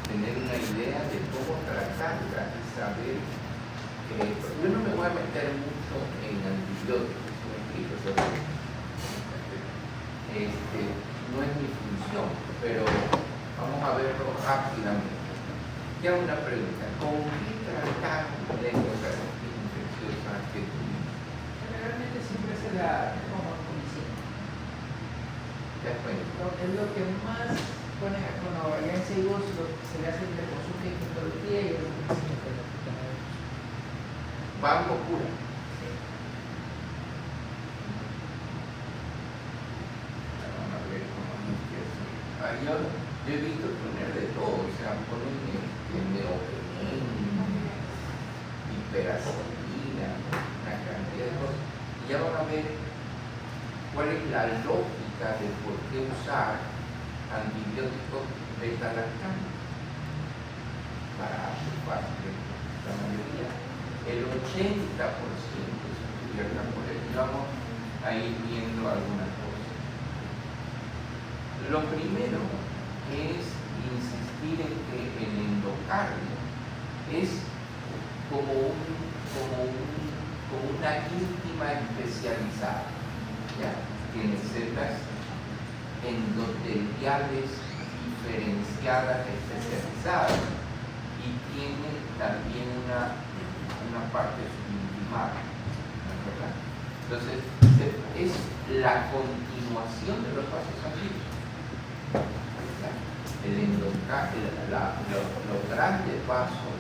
tener una idea de cómo tratarla y saber. Yo no me voy a meter mucho en antibióticos, ¿me explico? No es mi función, pero vamos a verlo rápidamente. Ya una pregunta, ¿con qué tratar la endocarditis infecciosa que tuvimos? Generalmente siempre se la como medicina. ¿Te das cuenta? Es lo que más pone cuando alguien se se le hace la consulta de infectología y el Banco pura. Vamos a ver cómo empieza. Yo he visto poner de todo, o sea, ponen neopenin, hiperacilina, una cantidad de cosas. Y ya van a ver cuál es la lógica de por qué usar antibióticos beta-lactanos para la mayoría. El 80% se cubierta por él. Vamos a ir viendo algunas cosas. Lo primero es insistir en que el endocardio es como una íntima especializada. ¿Ya? Tiene células endoteliales diferenciadas, especializadas, y tiene también una parte subintimal, ¿verdad? Entonces, es la continuación de los vasos sanguíneos. El endocardio, los grandes vasos,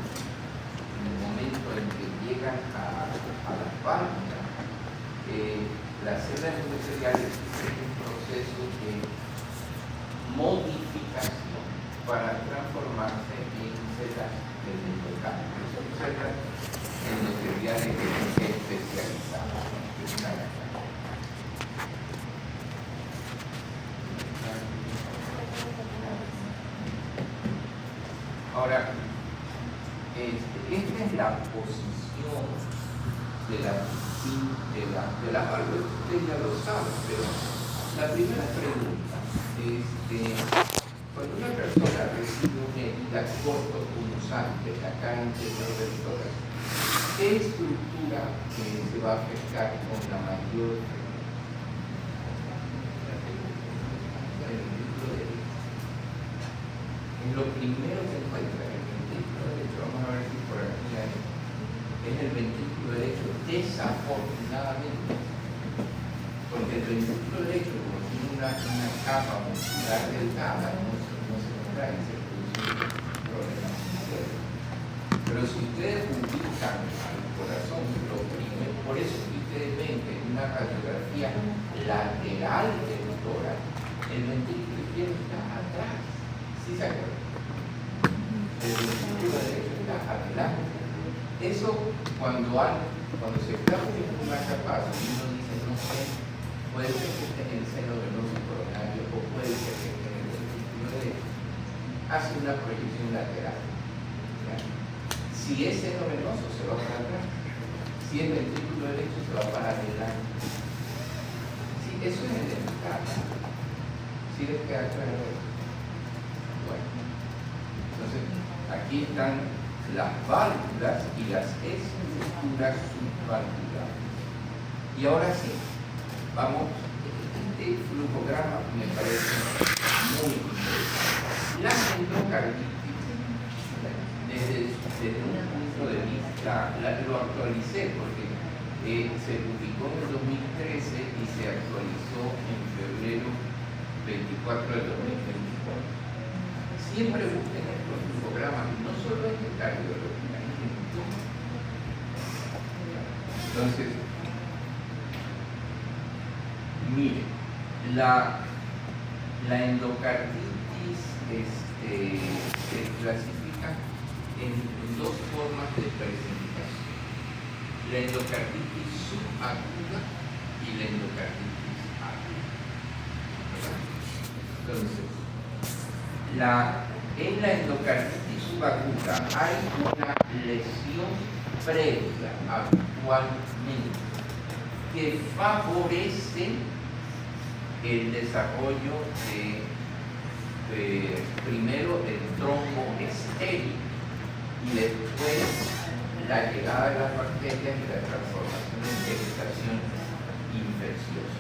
en el momento en que llegan a las válvulas, las células endoteliales tienen un proceso de modificación para transformarse en células del endocardio. Son células endoteliales especializadas. Ahora, esta es la posición de la válvula. Ustedes ya lo saben, pero la primera pregunta es cuando una persona recibe una herida cortopunzante acá en el interior del tórax, ¿qué estructura se va a afectar con la mayor es lo primero que encuentra el ventrículo derecho? Vamos a ver si por aquí hay. Es el ventrículo derecho, desafortunadamente, porque el ventrículo derecho, como tiene una capa muscular delgada, no se contrae, se produce problemas serios. Pero si ustedes ubican al corazón, lo primero, por eso que ustedes ven que en una radiografía lateral del tórax, el ventrículo izquierdo está atrás. ¿Sí se acuerdan? El ventrículo derecho está adelante. Eso cuando se está poniendo una capa, uno dice, no sé, puede ser que esté en el seno venoso coronario o puede ser que esté en el ventrículo derecho. Hace una proyección lateral. ¿Ya? Si es seno venoso, se va para atrás. Si es ventrículo derecho, se va para adelante. Sí, eso es elemental. ¿Sí les queda claro? Bueno, entonces aquí están las válvulas y las estructuras subvalvulares. Y ahora sí, vamos, este flujograma me parece muy interesante. La endocarditis, desde un punto de vista, lo actualicé porque se publicó en el 2013 y se actualizó en febrero 24 de 2024. Siempre busquen estos infogramas, no solo en cardiología, en todo. Entonces, miren, la endocarditis se clasifica en dos formas de precipitación: la endocarditis subaguda y la endocarditis aguda. Entonces, en la endocarditis subaguda hay una lesión previa habitualmente que favorece el desarrollo de primero el tromboescápulo. estéril y después la llegada de las bacterias y la transformación en vegetación infecciosa.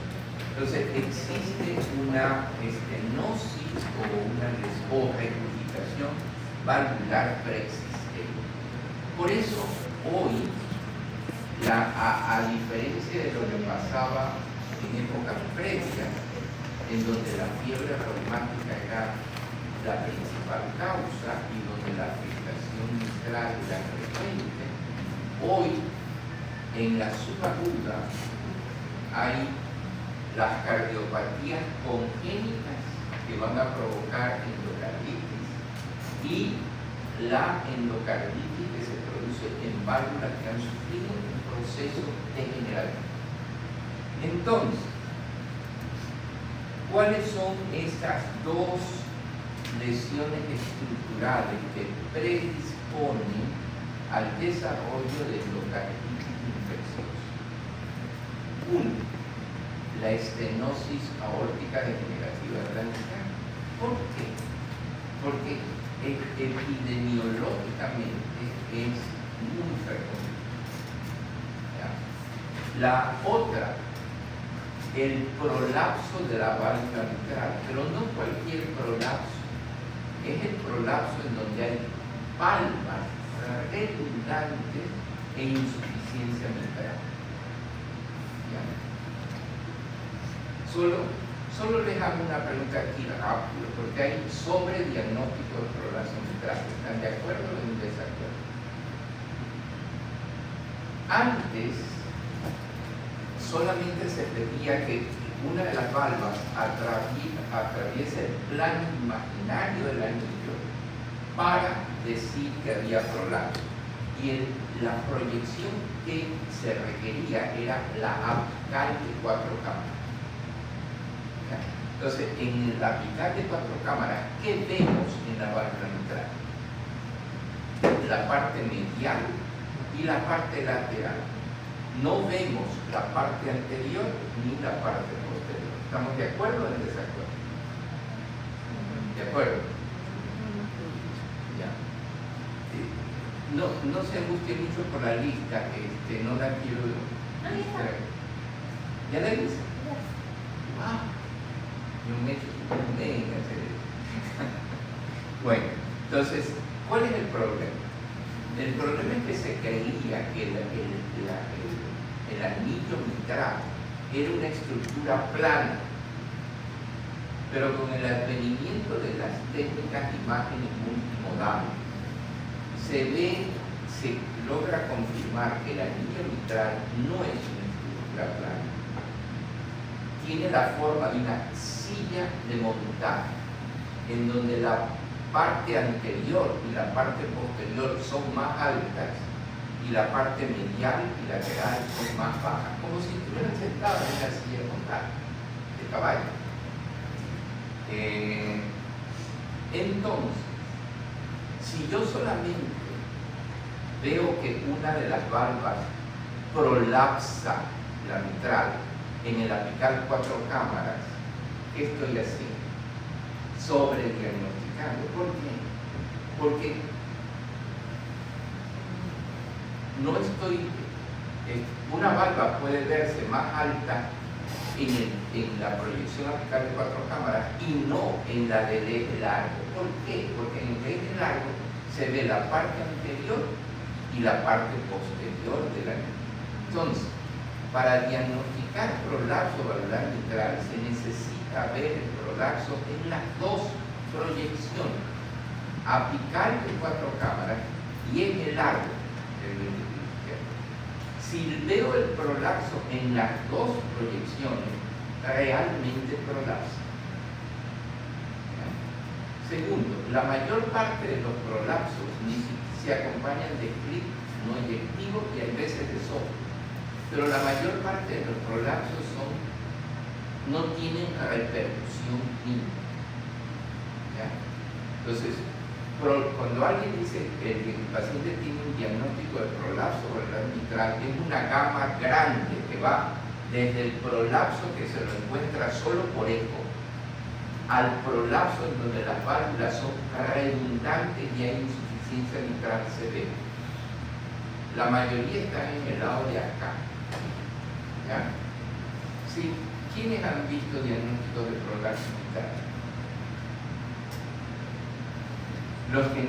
Entonces existe una estenosis o regurgitación valvular preexistente. Por eso hoy, a diferencia de lo que pasaba en épocas previas, en donde la fiebre reumática era la principal causa y donde la afectación mitral era frecuente, hoy en la subaguda hay las cardiopatías congénitas que van a provocar endocarditis y la endocarditis que se produce en válvulas que han sufrido un proceso degenerativo. Entonces, ¿cuáles son estas dos lesiones estructurales que predisponen al desarrollo de endocarditis infecciosa? Uno, la estenosis aórtica degenerativa blanca. ¿Por qué? Porque epidemiológicamente es muy frecuente. ¿Ya? La otra, el prolapso de la válvula mitral, pero no cualquier prolapso, es el prolapso en donde hay palmas redundantes e insuficiencia mitral. ¿Ya? Solo les hago una pregunta aquí rápido, porque hay sobrediagnóstico de prolapso mitral. ¿Están de acuerdo o en desacuerdo? Antes solamente se pedía que una de las valvas atraviese el plano imaginario del anillo para decir que había prolapso. Y la proyección que se requería era la apical de 4 cámaras. Entonces, en la apical de 4 cámaras, ¿qué vemos en la válvula mitral? La parte medial y la parte lateral. No vemos la parte anterior ni la parte posterior. ¿Estamos de acuerdo o en desacuerdo? ¿De acuerdo? Ya. No se angustie mucho por la lista, no la quiero distraer. ¿Ya la hice? Ah, yo me he hecho en hacer eso. Bueno, entonces, ¿cuál es el problema? El problema es que se creía que el anillo mitral era una estructura plana, pero con el advenimiento de las técnicas de imágenes multimodales se logra confirmar que el anillo mitral no es una estructura plana. Tiene la forma de una silla de montaje, en donde la parte anterior y la parte posterior son más altas y la parte medial y lateral son más bajas, como si estuvieran sentados en una silla de montaje de caballo. Entonces, si yo solamente veo que una de las valvas prolapsa la mitral en el apical 4 cámaras, ¿qué estoy haciendo? Sobrediagnosticando. ¿Por qué? Porque no estoy. Una valva puede verse más alta en la proyección apical de 4 cámaras y no en la del eje largo. ¿Por qué? Porque en el eje largo se ve la parte anterior y la parte posterior de la mitad. Entonces, para diagnosticar prolapso valvular mitral se necesita ver el prolapso en las dos proyecciones, apical de 4 cámaras y eje largo del ventrículo izquierdo. Si veo el prolapso en las dos proyecciones, realmente prolapsa. Segundo, la mayor parte de los prolapsos se acompañan de clic no eyectivo y a veces de soplo. Pero la mayor parte de los prolapsos no tienen repercusión clínica. ¿Ya? Entonces, cuando alguien dice que el paciente tiene un diagnóstico de prolapso valvular mitral, es una gama grande que va desde el prolapso que se lo encuentra solo por eco, al prolapso en donde las válvulas son redundantes y hay insuficiencia mitral severa. La mayoría están en el lado de acá. ¿Ya? Sí. ¿Quiénes han visto diagnósticos de prolapso mitral? Los que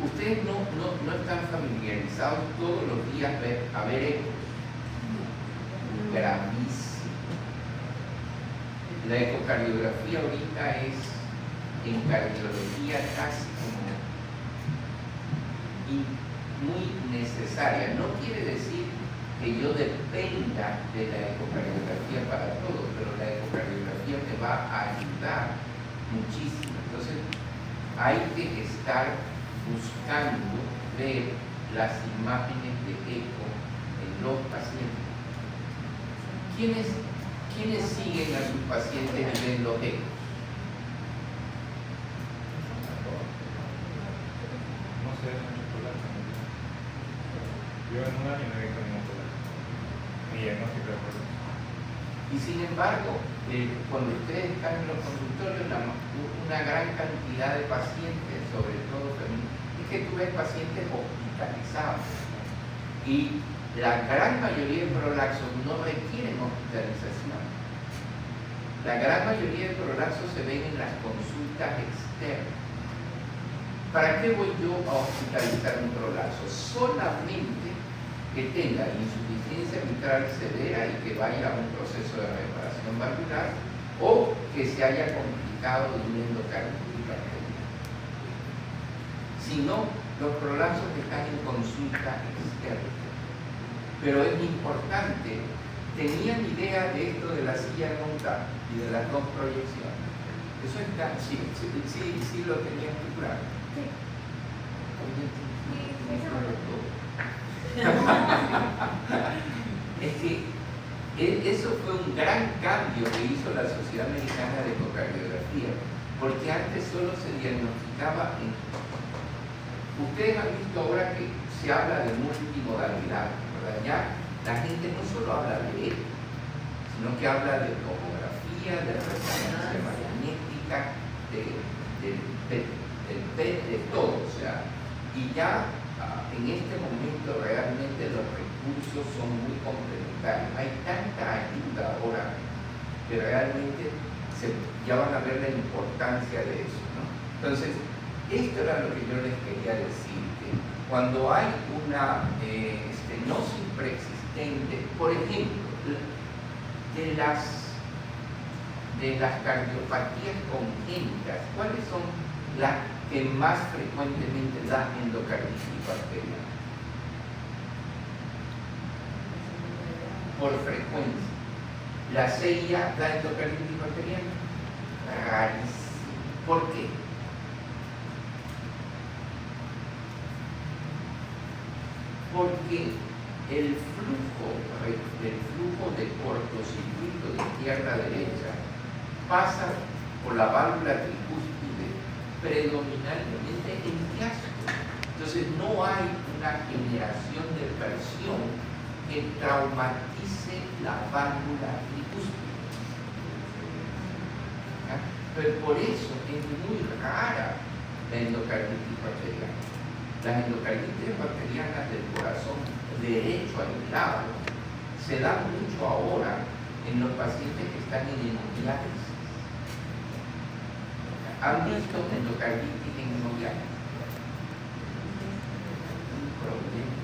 ustedes no están familiarizados todos los días a ver ecos. Gravísimo. La ecocardiografía ahorita es en cardiología casi como muy necesaria. No quiere decir que yo dependa de la ecocardiografía para todo, pero la ecocardiografía me va a ayudar muchísimo. Entonces, hay que estar buscando ver las imágenes de eco en los pacientes. ¿Quiénes siguen a sus pacientes y ven los ecos? No sé, es un chocolate. Yo en un año no he visto ningún problema. Ni diagnóstico de problema. Y sin embargo, cuando ustedes están en los consultorios, una gran cantidad de pacientes, sobre todo femeninos, es que tú ves pacientes hospitalizados. Y la gran mayoría de prolapsos no requieren hospitalización. La gran mayoría de prolapsos se ven en las consultas externas. ¿Para qué voy yo a hospitalizar un prolapso? Solamente que tenga insuficiencia mitral severa y que vaya a un proceso de reparación valvular o que se haya complicado de un endocarditis bacteriana. Si no, los prolapsos están en consulta externa. Pero es importante, ¿tenían idea de esto de la silla de montar y de las dos proyecciones? Eso está, sí lo tenían muy claro. Es que eso fue un gran cambio que hizo la Sociedad Americana de Ecocardiografía, porque antes solo se diagnosticaba en... Ustedes han visto ahora que se habla de multimodalidad, ¿verdad? Ya la gente no solo habla de eco, sino que habla de tomografía, de resonancia magnética, del PET, de todo, o sea, y ya en este momento realmente los recursos son muy complementarios. Hay tanta ayuda ahora que realmente ya van a ver la importancia de eso, ¿no? Entonces, esto era lo que yo les quería decir, que cuando hay una estenosis preexistente, por ejemplo, de las cardiopatías congénitas, ¿cuáles son las que más frecuentemente da endocarditis bacteriana? Por frecuencia. ¿La CIA da endocarditis bacteriana? Rarísimo. ¿Por qué? Porque el flujo de cortocircuito de izquierda a derecha pasa por la válvula tricúspide predominantemente en diástole. Entonces no hay una generación de presión que traumatice la válvula tricúspide. Pero por eso es muy rara la endocarditis bacteriana. Las endocarditis bacterianas del corazón derecho aislado se dan mucho ahora en los pacientes que están en hemodiálisis. ¿Han visto endocarditis en hemodiálisis? Un problema.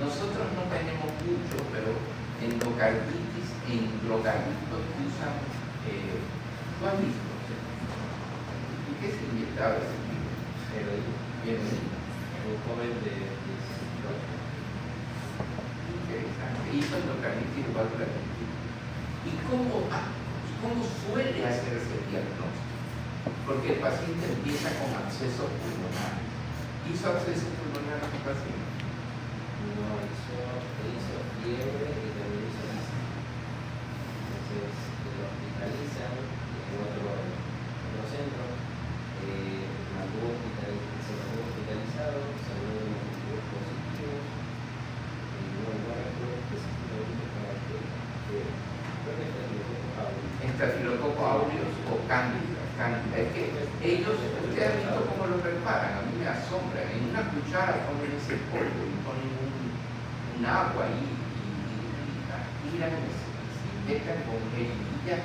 Nosotros no tenemos mucho, pero endocarditis en drogadictos que usan, ¿tú has visto? ¿Y qué se inyectaba ese tipo? Heroína. Un joven de 18. Interesante. Hizo endocarditis de válvula tricúspide. ¿Y cómo suele hacerse el diagnóstico? Porque el paciente empieza con acceso pulmonar. ¿Hizo acceso pulmonar a tu paciente? No, hizo fiebre y también hizo asma. Entonces lo hospitalizan en otro centro. Se mantuvo hospitalizado, salió de los motivos positivos. Y no recuerdo específicamente para qué. Creo que estafilococo aureus. Estafilococo aureus o cándida. preparan, a mí me asombra. En una cuchara ponen ese polvo y ponen un agua ahí y aspiran y se inyectan con jeringuillas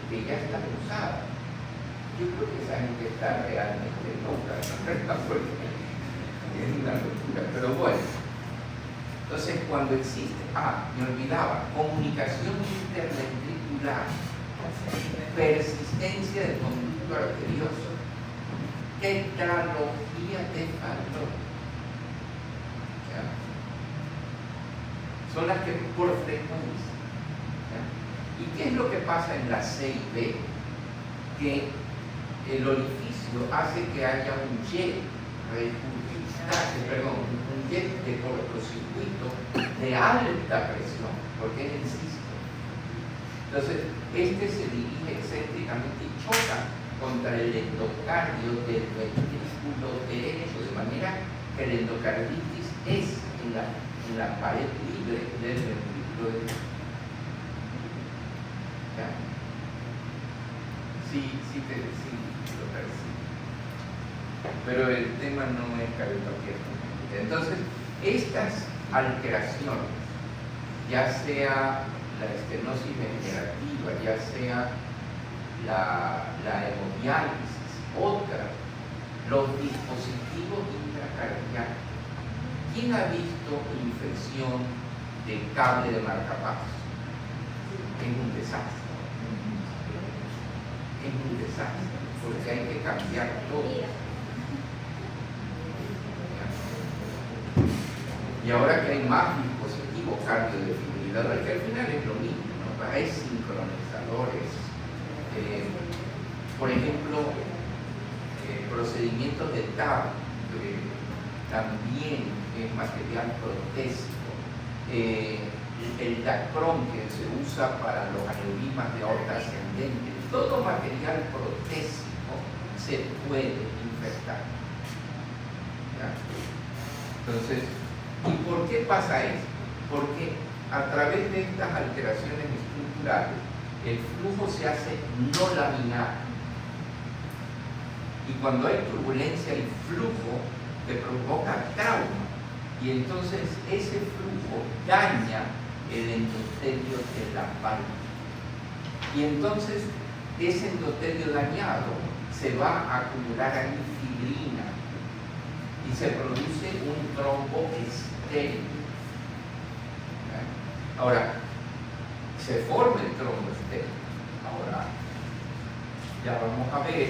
que ya están usadas. Yo creo que esa gente está realmente loca, porque es una locura. Pero bueno, entonces cuando existe, me olvidaba, comunicación interventricular, persistencia del conducto arterioso, tetralogía de Fallot. ¿Ya? Son las que por frecuencia. ¿Ya? ¿Y qué es lo que pasa en la C y B? Que el orificio hace que haya un jet un jet de cortocircuito de alta presión, porque es el cisto. Entonces, este se dirige excéntricamente y choca contra el endocardio del ventrículo derecho, de manera que el endocarditis es en la pared libre del ventrículo derecho. ¿Ya? Sí, lo percibo. Pero el tema no es cardiopatía. Entonces, estas alteraciones, ya sea la estenosis degenerativa, ya sea la hemodiálisis, otra, los dispositivos intracardíacos. ¿Quién ha visto infección de cable de marcapasos? Es un desastre. Es un desastre, porque hay que cambiar todo. Y ahora que hay más dispositivos cardiodefibriladores, que al final es lo mismo, ¿no? Hay sincronizadores. Por ejemplo, procedimientos de TAP, también es material protésico. El dacrón que se usa para los aneurismas de aorta ascendente, todo material protésico se puede infectar. ¿Ya? Entonces, ¿y por qué pasa eso? Porque a través de estas alteraciones estructurales, el flujo se hace no laminar. Y cuando hay turbulencia, el flujo te provoca trauma. Y entonces ese flujo daña el endotelio de la válvula. Y entonces ese endotelio dañado se va a acumular ahí fibrina y se produce un trombo estéril. Ahora, se forma el trombo estéril. Ahora, ya vamos a ver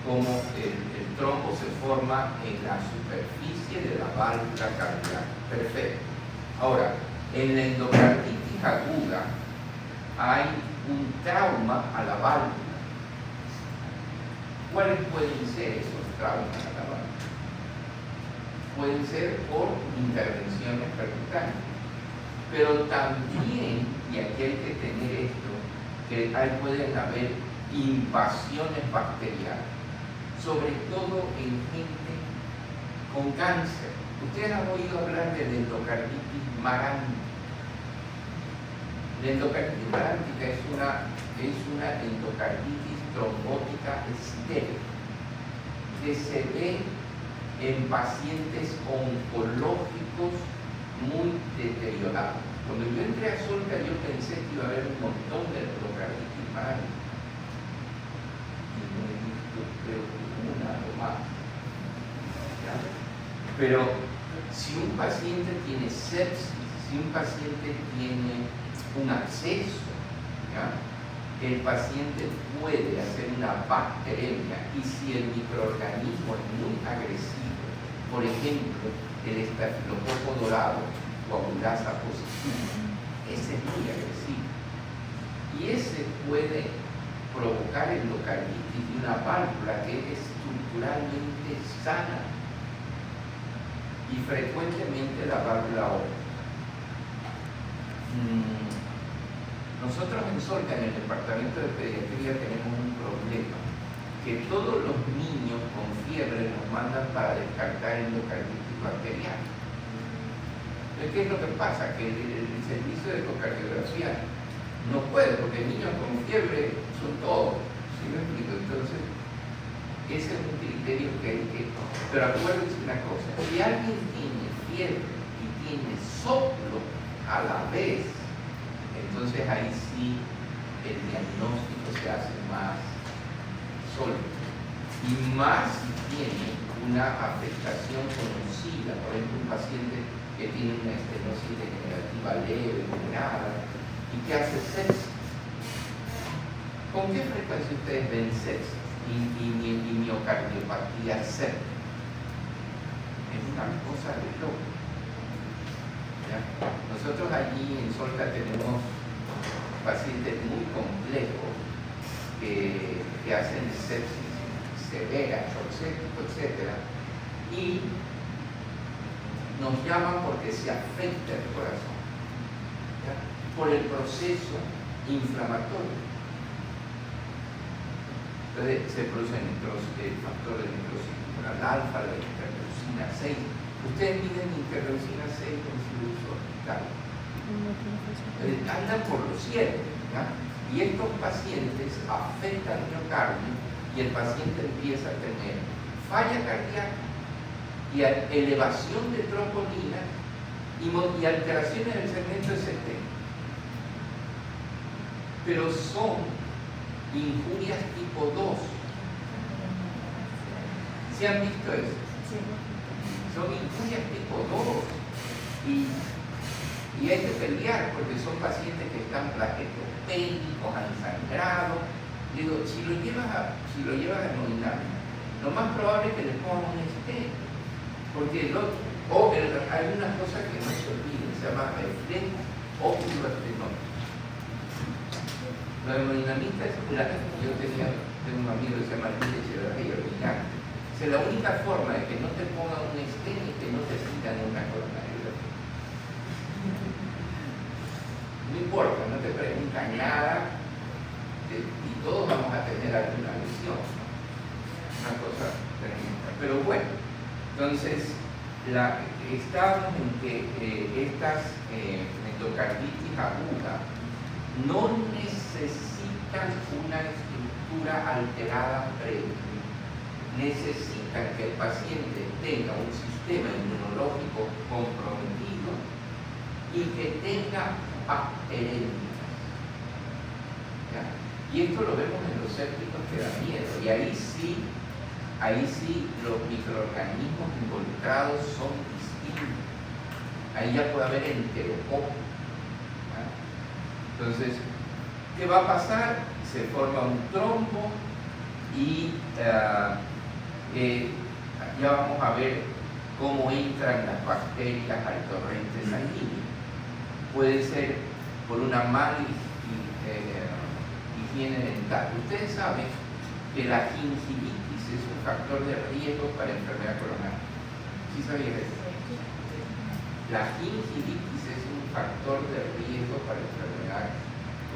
cómo el trombo se forma en la superficie de la válvula cardíaca. Perfecto. Ahora, en la endocarditis aguda hay un trauma a la válvula. ¿Cuáles pueden ser esos traumas a la válvula? Pueden ser por intervenciones percutánea. Pero también, y aquí hay que tener esto, que pueden haber invasiones bacterianas, sobre todo en gente con cáncer. Ustedes han oído hablar de la endocarditis marántica. La endocarditis marántica es una endocarditis trombótica estéril que se ve en pacientes oncológicos muy deteriorados. Cuando yo entré a Solca, yo pensé que iba a haber un montón de endocarditis marántica. Y no he visto, creo que una o más. ¿Ya? Pero si un paciente tiene sepsis, si un paciente tiene un acceso, ¿ya? El paciente puede hacer una bacteremia, y si el microorganismo es muy agresivo, por ejemplo, el estafilococo dorado, coagulasa positiva, ese es muy agresivo. Y ese puede provocar endocarditis de una válvula que es estructuralmente sana, y frecuentemente la válvula aórtica. Nosotros en Solca, en el departamento de pediatría, tenemos un problema, que todos los niños con fiebre nos mandan para descartar endocarditis bacteriana. Entonces, ¿qué es lo que pasa? Que el servicio de ecocardiografía no puede, porque niños con fiebre son todos, ¿sí me explico? Entonces, Ese es un criterio que hay que... Pero acuérdense una cosa, si alguien tiene fiebre y tiene soplo a la vez, entonces ahí sí el diagnóstico se hace más sólido. Y más si tiene una afectación conocida, por ejemplo, un paciente que tiene una estenosis degenerativa leve, moderada, y que hace sepsis. ¿Con qué frecuencia ustedes ven sepsis y miocardiopatía séptica? Es una cosa de loco. ¿Ya? Nosotros allí en Solca tenemos pacientes muy complejos que hacen sepsis severa, shock séptico, etc. Y nos llaman porque se afecta el corazón, ¿ya? Por el proceso inflamatorio. Entonces se producen factores de necrocircular alfa, la interleucina 6. Ustedes miden interleucina 6 con su uso hospital. Andan por los cielos, ¿ya? Y estos pacientes afectan el miocardio y el paciente empieza a tener falla cardíaca y elevación de troponina y alteraciones del segmento ST. Pero son injurias tipo 2. ¿Se han visto eso? Sí. Son injurias tipo 2 y hay que pelear porque son pacientes que están plaquetopénicos, han sangrado. Digo, si lo llevas a hemodinámica, lo más probable es que le pongan un stent, porque hay una cosa que no se olvide, se llama reflejo oculoestenótico. Los hemodinamistas, yo tengo un amigo que se llama Luis Echeverría, dice, la única forma de que no te pongan un stent es que no te pidan una coronariografía. No importa, no te preguntan nada y todos vamos a tener alguna lesión. Una cosa tremenda. Pero bueno, entonces estábamos en que estas endocarditis agudas no necesitan una estructura alterada previa. Necesitan que el paciente tenga un sistema inmunológico comprometido y que tenga bacterias. Y esto lo vemos en los sépticos que da miedo. Y ahí sí los microorganismos involucrados son distintos. Ahí ya puede haber enterococos. Entonces, ¿qué va a pasar? Se forma un trombo y ya vamos a ver cómo entran las bacterias al torrente sanguíneo. Puede ser por una mala higiene dental. Ustedes saben que la gingivitis es un factor de riesgo para enfermedad coronaria. ¿Sí sabían eso? La gingivitis es un factor de riesgo para enfermedad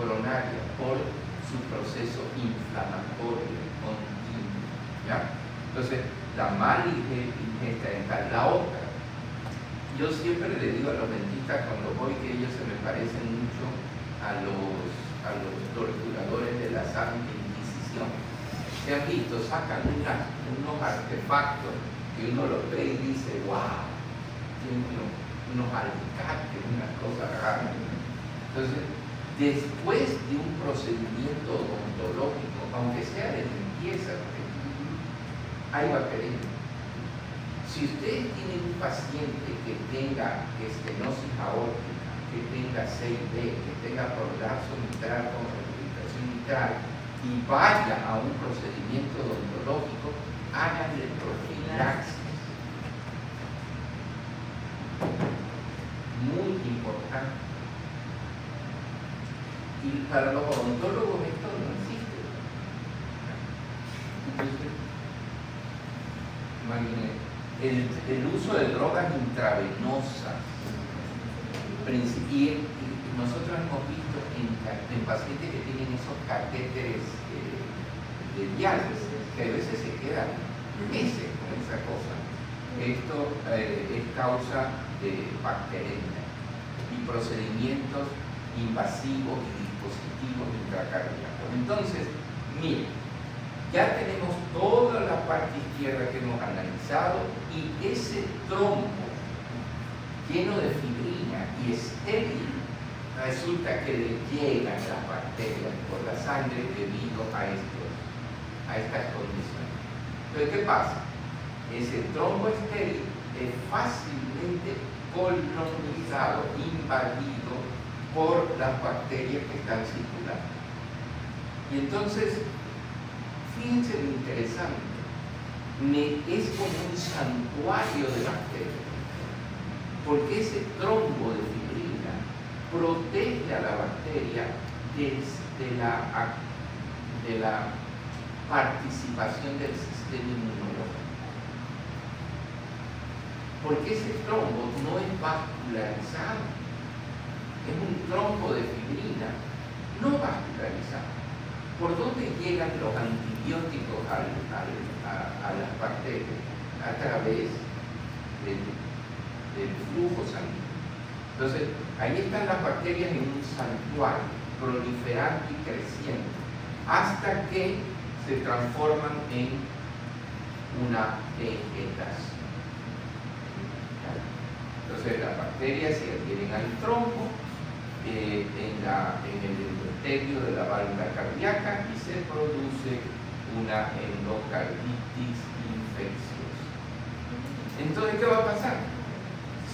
coronaria por su proceso inflamatorio continuo. ¿Ya? Entonces, la mala ingesta dental. La otra, yo siempre le digo a los dentistas cuando voy que ellos se me parecen mucho a los torturadores de la Santa Inquisición. Se han visto, sacan unos artefactos que uno los ve y dice, wow, tienen unos alicates, unas cosas raras. Entonces, después de un procedimiento odontológico, aunque sea de limpieza, hay bacterias. Si ustedes tienen un paciente que tenga estenosis aórtica, que tenga 6D, que tenga prolapso mitral con regurgitación mitral y vaya a un procedimiento odontológico, háganle profilaxis. Muy importante. Y para los odontólogos esto no existe. Entonces, imagínense, el uso de drogas intravenosas. Y nosotros hemos visto en pacientes que tienen esos catéteres de diálisis, que a veces se quedan meses con esa cosa. Esto es causa de bacteriemia y procedimientos invasivos y dispositivos intracardíacos. Entonces, miren, ya tenemos toda la parte izquierda que hemos analizado y ese trombo lleno de fibrina y estéril, resulta que le llegan las bacterias por la sangre debido a estas condiciones. Entonces, ¿qué pasa? Ese trombo estéril es fácilmente colonizado, invadido por las bacterias que están circulando. Y entonces, fíjense lo interesante, es como un santuario de bacterias, porque ese trombo de fibrina protege a la bacteria de la participación del sistema inmunológico. Porque ese trombo no es vascularizado, es un trombo de fibrina no vascularizado. ¿Por dónde llegan los antibióticos a las bacterias? A través del flujo sanguíneo. Entonces, ahí están las bacterias en un santuario, proliferando y creciendo, hasta que se transforman en una vegetación. Entonces, las bacterias se adhieren al trombo, en el endotelio de la válvula cardíaca y se produce una endocarditis infecciosa. Entonces, ¿qué va a pasar?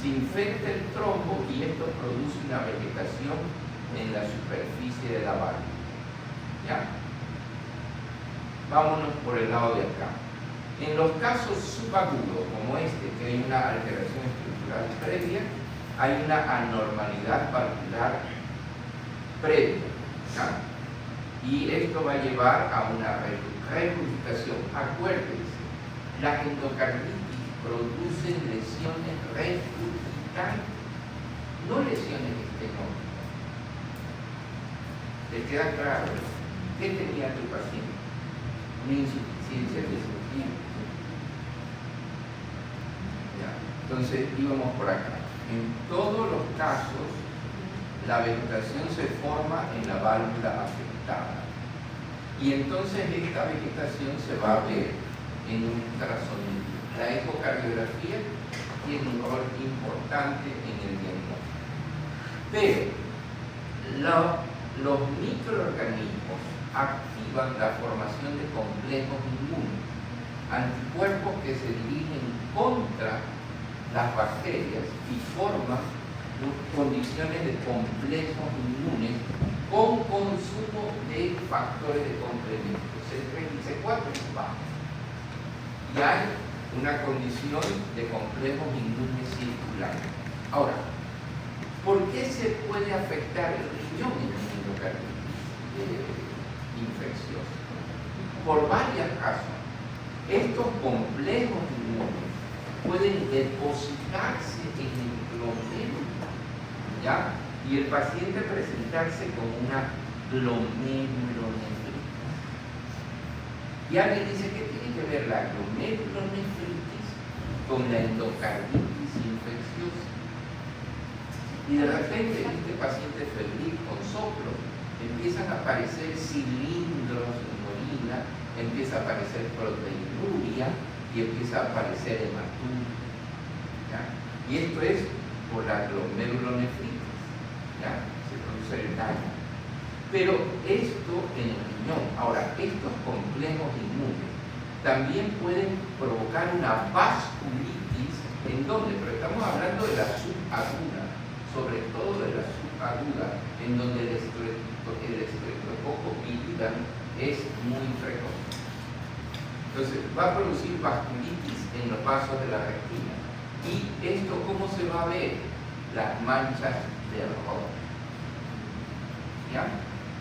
Se infecta el trombo y esto produce una vegetación en la superficie de la válvula. ¿Ya? Vámonos por el lado de acá. En los casos subagudos, como este, que hay una alteración estructural previa, hay una anormalidad valvular previa, ¿ya? Y esto va a llevar a una regurgitación. Acuérdense, las endocarditis producen lesiones regurgitantes, no lesiones estenóticas. ¿Te queda claro? ¿Qué tenía tu paciente? Una insuficiencia digestiva. ¿Ya? Entonces íbamos por acá. En todos los casos, la vegetación se forma en la válvula afectada. Y entonces esta vegetación se va a ver en un ultrasonido. La ecocardiografía tiene un rol importante en el diagnóstico. Pero los microorganismos activan la formación de complejos inmunes, anticuerpos que se dirigen contra las bacterias y forman condiciones de complejos inmunes con consumo de factores de complemento. C3 y C4 es bajo. Y hay una condición de complejos inmunes circulares. Ahora, ¿por qué se puede afectar el riñón en la endocarditis infecciosa? Por varias razones. Estos complejos inmunes pueden depositarse en el glomérulo, ¿ya? Y el paciente presentarse con una glomerulonefritis. Y alguien dice, ¿qué tiene que ver la glomerulonefritis con la endocarditis infecciosa? Y de repente este paciente febril con soplo empiezan a aparecer cilindros en orina, empieza a aparecer proteinuria y empieza a aparecer hematuria, ¿ya? Y esto es por la glomerulonefritis, ¿ya? Se produce el daño. Pero esto en el riñón. Ahora, estos complejos inmunes también pueden provocar una vasculitis. ¿En dónde? Pero estamos hablando de la subaguda, sobre todo de la subaguda, en donde el estreptococo piridan es muy frecuente. Entonces, va a producir vasculitis en los vasos de la retina. ¿Y esto cómo se va a ver? Las manchas de error. ¿Ya?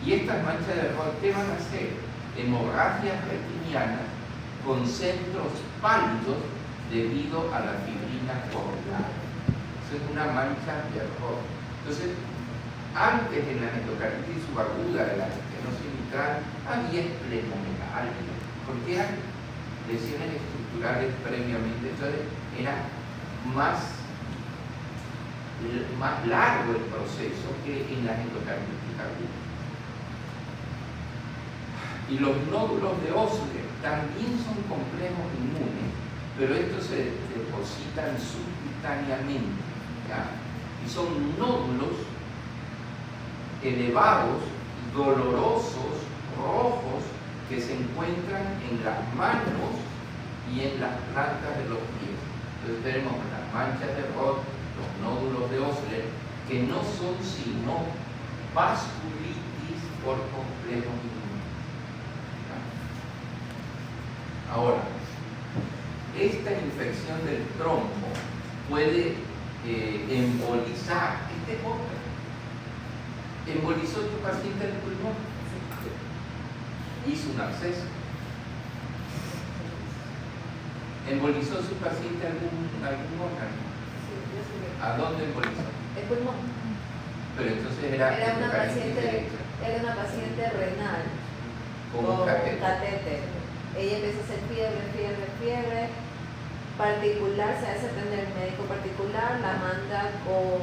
Y estas manchas de error, ¿qué van a ser? Hemorragias retinianas con centros pálidos debido a la fibrina coagulada. Eso es una mancha de error. Entonces, antes en la endocarditis subaguda de la estenosis mitral había esplenomegalia, porque eran lesiones estructurales previamente, entonces era más largo el proceso que en las endocarditis agudas. Y los nódulos de Osler también son complejos inmunes, pero estos se depositan subcutáneamente, ¿ya? Y son nódulos elevados, dolorosos, rojos, que se encuentran en las manos y en las plantas de los pies. Entonces tenemos las manchas de Roth, los nódulos de Osler, que no son sino vasculitis por complejos inmunes. Ahora, esta infección del trompo puede embolizar. Este es otra. Embolizó tu paciente el pulmón, hizo un absceso. ¿Embolizó su paciente algún órgano? ¿A dónde embolizó? El pulmón. Pero entonces era Era derecha, una paciente renal con un catéter. catéter. Ella empezó a hacer fiebre particular, se hace atender el médico particular, la manda con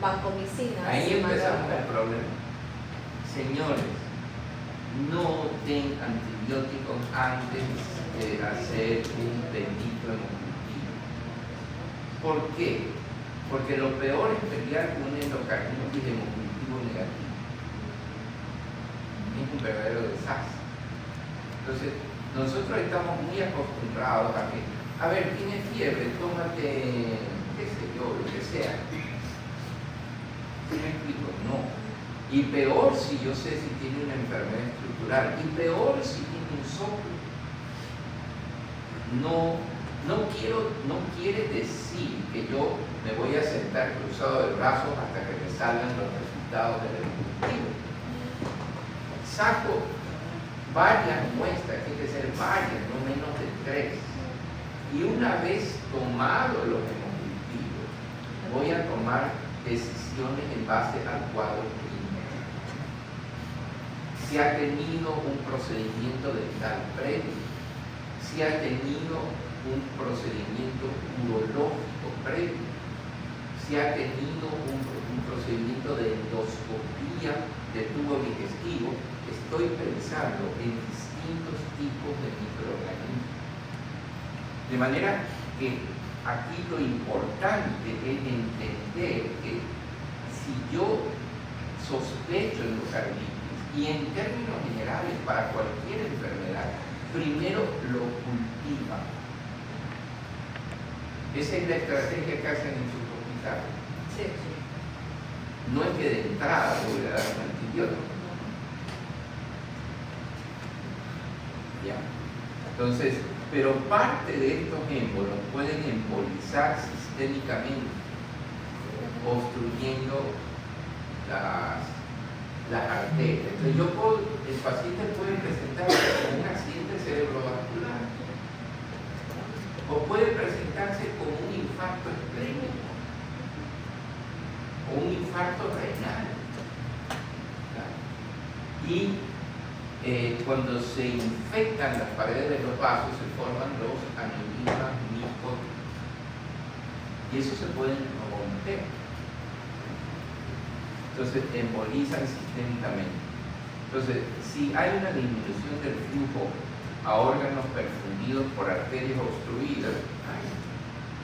vancomicina. Ahí empezamos el problema. Señores, no den antibióticos antes de hacer un bendito hemocultivo. ¿Por qué? Porque lo peor es pelear con un endocarditis hemocultivo negativo. Es un verdadero desastre. Entonces, nosotros estamos muy acostumbrados a que, a ver, tienes fiebre, tómate, qué sé yo, lo que sea. ¿Sí me explico? No. Y peor si yo sé si tiene una enfermedad estructural. Y peor si tiene un soplo. No quiere decir que yo me voy a sentar cruzado de brazos hasta que me salgan los resultados del ejecutivo. Saco varias muestras, tiene que ser varias, no menos de 3. Y una vez tomado los hemocultivos, voy a tomar decisiones en base al cuadro clínico. Si ha tenido un procedimiento dental previo, si ha tenido un procedimiento urológico previo, si ha tenido un procedimiento de endoscopía de tubo digestivo, estoy pensando en distintos tipos de microorganismos. De manera que aquí lo importante es entender que si yo sospecho endocarditis, y en términos generales para cualquier enfermedad, primero lo cultiva. Esa es la estrategia que hacen en sus hospitales. Sí. No es que de entrada le voy a dar un antibiótico. ¿Ya? Entonces, pero parte de estos émbolos pueden embolizar sistémicamente, obstruyendo las arterias. Entonces el paciente puede presentarse con un accidente cerebrovascular o puede presentarse con un infarto esplénico o un infarto renal. Y cuando se infectan las paredes de los vasos se forman los aneurismas micóticos y eso se pueden romper. Entonces embolizan sistémicamente. Entonces, si hay una disminución del flujo a órganos perfundidos por arterias obstruidas, ¡ay!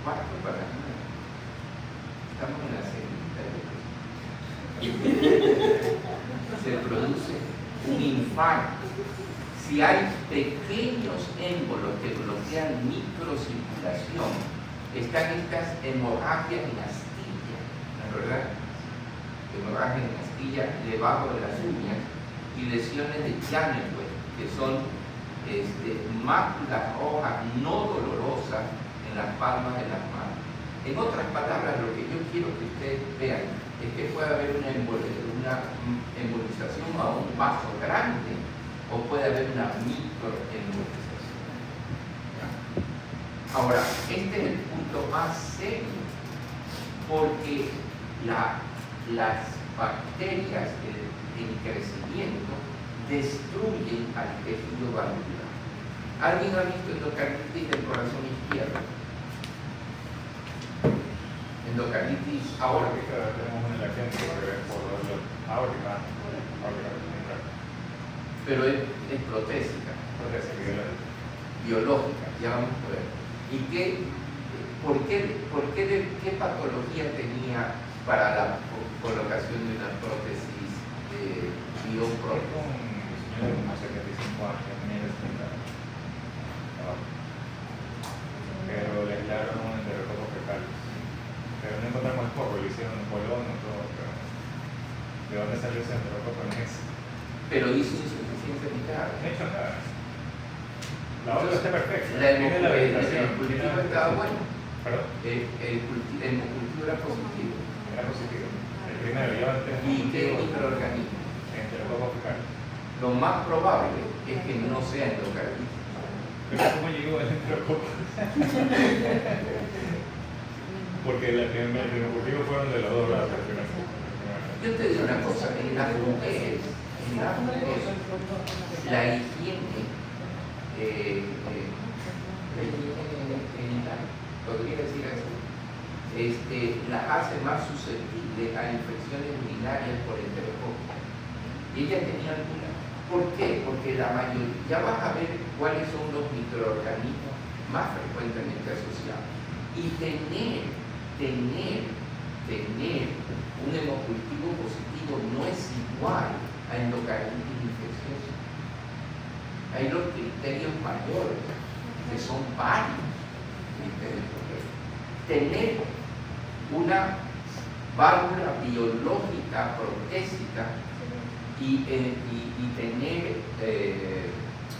Cuarto para nada. Estamos en la segunda. Se produce un infarto. Si hay pequeños émbolos que bloquean microcirculación, están estas hemorragias en astilla, ¿no es verdad? Hemorragia en astilla debajo de las uñas y lesiones de Janeway, que son máculas rojas no dolorosas en las palmas de las manos. En otras palabras, lo que yo quiero que ustedes vean es que puede haber una embolización a un vaso grande o puede haber una microembolización. Ahora, este es el punto más serio, porque las bacterias en crecimiento destruyen al tejido valvular. ¿Alguien ha visto endocarditis del corazón izquierdo? Endocarditis aórtica. Tenemos una en la gente que ve por los aórtica. Pero es protésica. Prótesis biológica, ya vamos a ver. ¿Y qué patología tenía para la colocación de una prótesis bioprótesis? Un señor de como 75 años, ya tenía 70 años. Pero le aislaron un enterococo fecalis. Pero no encontramos el coco, le hicieron un bolón o todo. Pero ¿de dónde salió ese enterococo? No es. Pero hizo insuficiencia vital. No he hecho nada. La otra está perfecta. El Tiene la vegetación. cultivo estaba bueno. ¿Perdón? El cultivo era positivo. Era positivo. El primero, yo antes. ¿Y qué microorganismo? Enterococo fecalis. Lo más probable es que no sea endocarditis. Pero ¿cómo llegó el enterococo? Porque el primer cultivo fueron de los dos brazos. Yo te digo una cosa, en las mujeres, la higiene genital, podría decir así, las hace más susceptibles a infecciones urinarias por enterococo. Y ella tenía alguna. ¿Por qué? Porque la mayoría, ya vas a ver cuáles son los microorganismos más frecuentemente asociados. Y tener un hemocultivo positivo no es igual a endocarditis infecciosa. Hay los criterios mayores, que son varios criterios mayores. Tener una válvula biológica protésica y tener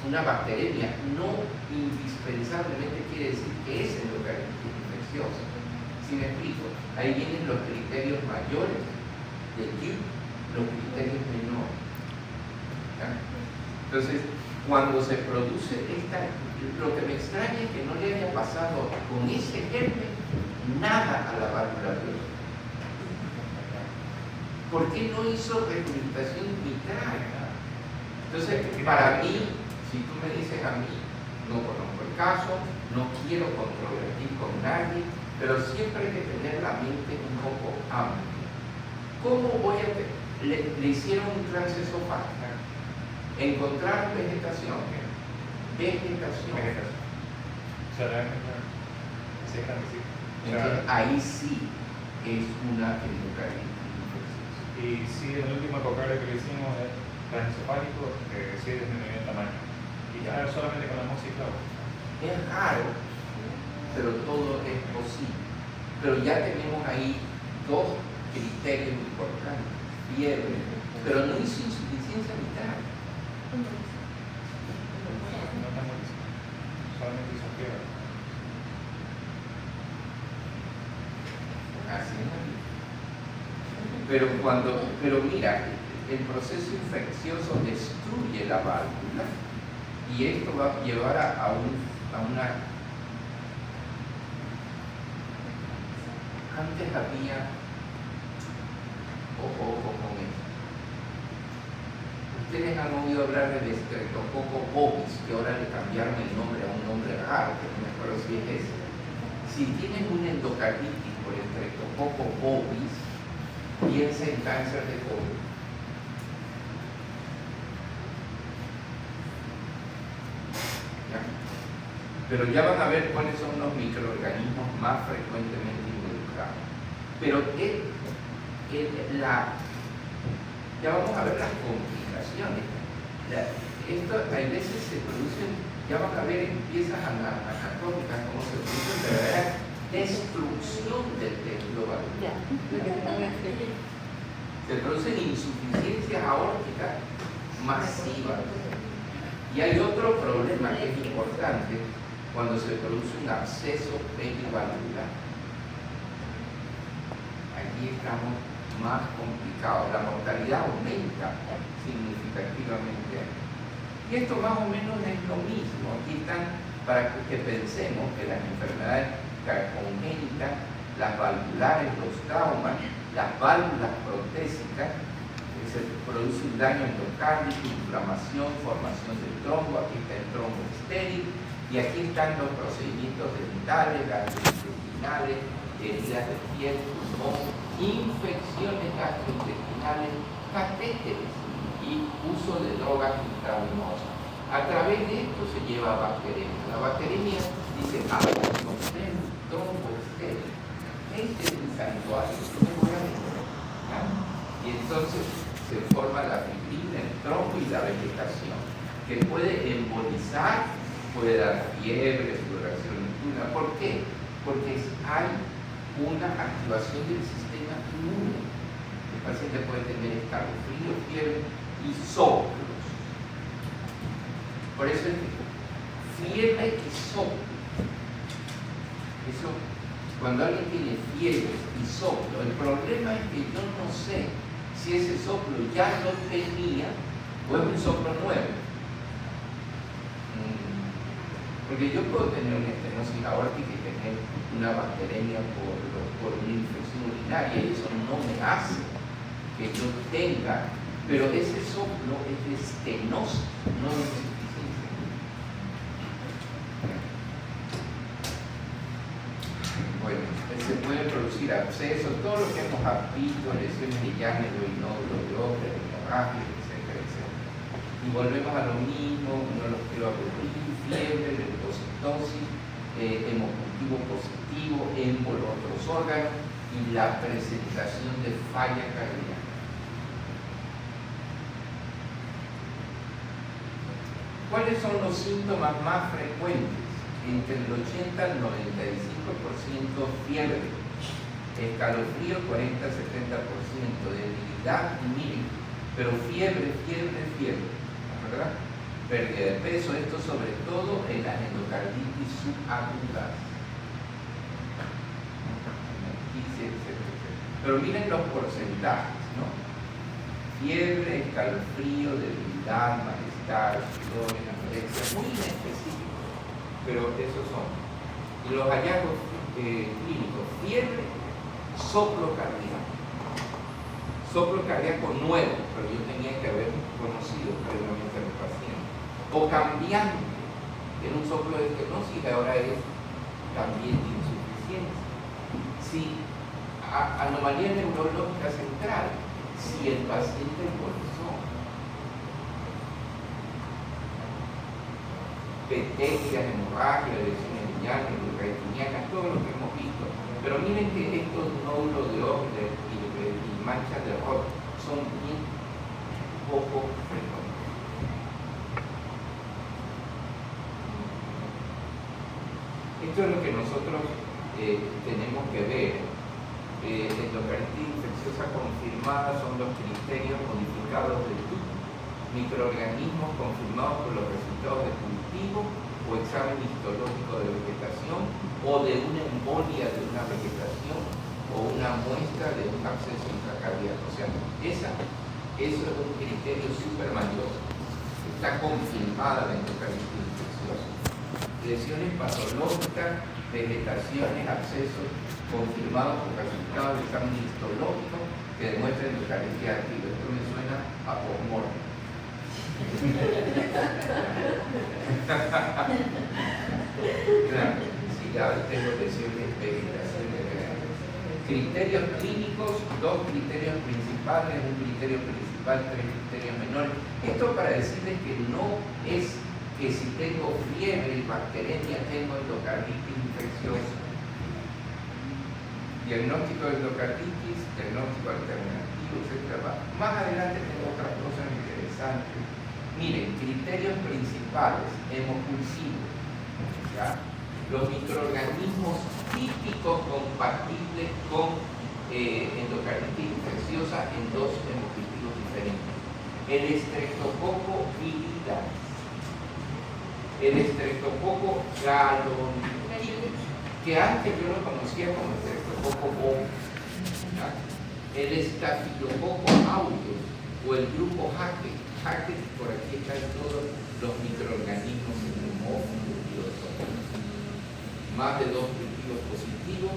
una bacteremia no indispensablemente quiere decir que es endocarditis infecciosa. ¿Sí me explico? Ahí vienen los criterios mayores de Duke, los criterios menores. ¿Ya? Entonces, cuando se produce lo que me extraña es que no le haya pasado con ese germen nada a la válvula biológica. ¿Por qué no hizo rehabilitación mitral? Entonces, para mí, si tú me dices a mí, no conozco el caso, no quiero controvertir con nadie, pero siempre hay que tener la mente un poco amplia. ¿Cómo voy a le hicieron un transesofágico? Encontraron vegetación. Vegetación. Entonces, ahí sí es una endocarditis. Y sí, el último cocario que le hicimos es transesofágico, que sí disminuyó el tamaño. Y ya solamente con la música. Es raro, pero todo es posible. Pero ya tenemos ahí dos criterios importantes: fiebre, pero no hizo insuficiencia vital. No está muertísimo, solamente hizo fiebre. Así es. Pero mira, el proceso infeccioso destruye la válvula y esto va a llevar a una. Antes había, ojo con esto. Ustedes han oído hablar del Streptococcus bovis, que ahora le cambiaron el nombre a un nombre raro, que no me acuerdo si es ese. Si tienes un endocarditis por Streptococcus bovis, piensa en cáncer de colon. ¿Ya? Pero ya van a ver cuáles son los microorganismos más frecuentemente involucrados. Pero ya vamos a ver las complicaciones. Esto a veces se producen, ya van a ver en piezas anatómicas cómo se produce verdadera destrucción del tejido valvular. Se producen insuficiencias aórticas masivas. Y hay otro problema que es importante cuando se produce un absceso perivalvular. Aquí estamos más complicados, la mortalidad aumenta significativamente. Y esto más o menos es lo mismo. Aquí están para que pensemos que las enfermedades congénitas, las valvulares, los traumas, las válvulas protésicas, se produce un daño endocárdico, inflamación, formación del trombo. Aquí está el trombo estéril y aquí están los procedimientos dentales, gastrointestinales, heridas de piel, pulmón, infecciones gastrointestinales, catéteres y uso de drogas intravenosas. A través de esto se lleva a bacteremia. La bacteremia dice, no tengo trombo estéril. Este es el santuario que me voy a meter. Y entonces se forma la fibrina, el trombo y la vegetación, que puede embolizar, puede dar fiebre, sudoración nocturna. ¿Por qué? Porque hay una activación del sistema inmune. El paciente puede tener escalofrío, fiebre y soplos. Por eso es que fiebre y soplo. Eso, cuando alguien tiene fiebre y soplo, el problema es que yo no sé si ese soplo ya lo tenía o es un soplo nuevo. Porque yo puedo tener una estenosis aórtica y tener una bacteremia por una infección urinaria y eso no me hace que yo tenga, pero ese soplo es de estenosis, no de insuficiencia. Bueno, se puede producir abscesos, todo lo que hemos visto, lesiones de lláneo y nódulos de Ocre, hemorragia, etcétera, etcétera. Y volvemos a lo mismo, no los quiero aburrir, fiebre, leucocitosis, hemocultivo positivo, émbolo otros órganos y la presentación de falla cardíaca. ¿Cuáles son los síntomas más frecuentes? Entre el 80 al 95% fiebre, escalofrío 40-70%, debilidad, miren, pero fiebre, ¿verdad? Pérdida de peso, esto sobre todo en las endocarditis subagudas. Pero miren los porcentajes, ¿no? Fiebre, escalofrío, debilidad, malestar, sudor, anorexia, muy inespecífico, pero esos son. Y los hallazgos clínicos, fiebre, soplo cardíaco nuevo, pero yo tenía que haber conocido previamente a mi paciente, o cambiante, en un soplo de estenosis y ahora es también de insuficiencia. Si anomalía neurológica central, si el paciente embolizó, petequias, hemorragia, lesiones de lláneo, leucopenianas, todo lo que hemos visto. Pero miren que estos nódulos de Ocre y manchas de Roth son bien poco frecuentes. Esto es lo que nosotros tenemos que ver. Endocarditis infecciosa confirmada son los criterios modificados del TUC, microorganismos confirmados por los resultados de cultivo o examen histológico de vegetación o de una embolia de una vegetación o una muestra de un absceso intracardíaco. O sea, eso es un criterio súper mayor. Está confirmada la endocarditis infecciosa. Lesiones patológicas, vegetaciones, abscesos confirmados por resultados de examen histológico que demuestran endocarditis activa. Esto me suena a postmortem. Claro, si ya tengo lesiones, vegetaciones. Criterios clínicos, dos criterios principales, un criterio principal, tres criterios menores. Esto para decirles que no es que si tengo fiebre y bacteremia tengo endocarditis infecciosa. Diagnóstico de endocarditis, diagnóstico alternativo, etc. Más adelante tengo otras cosas interesantes. Miren, criterios principales, hemocultivo, ¿ya? Los microorganismos típicos compatibles con endocarditis infecciosa en dos hemocultivos diferentes. El Streptococcus viridans, el Streptococcus galloniticus, que antes yo lo conocía como Streptococcus bovis, el Staphylococcus aureus o el grupo Hackett. Hackett, por aquí están todos los microorganismos neumófilos y otros. Más de 2 cultivos positivos,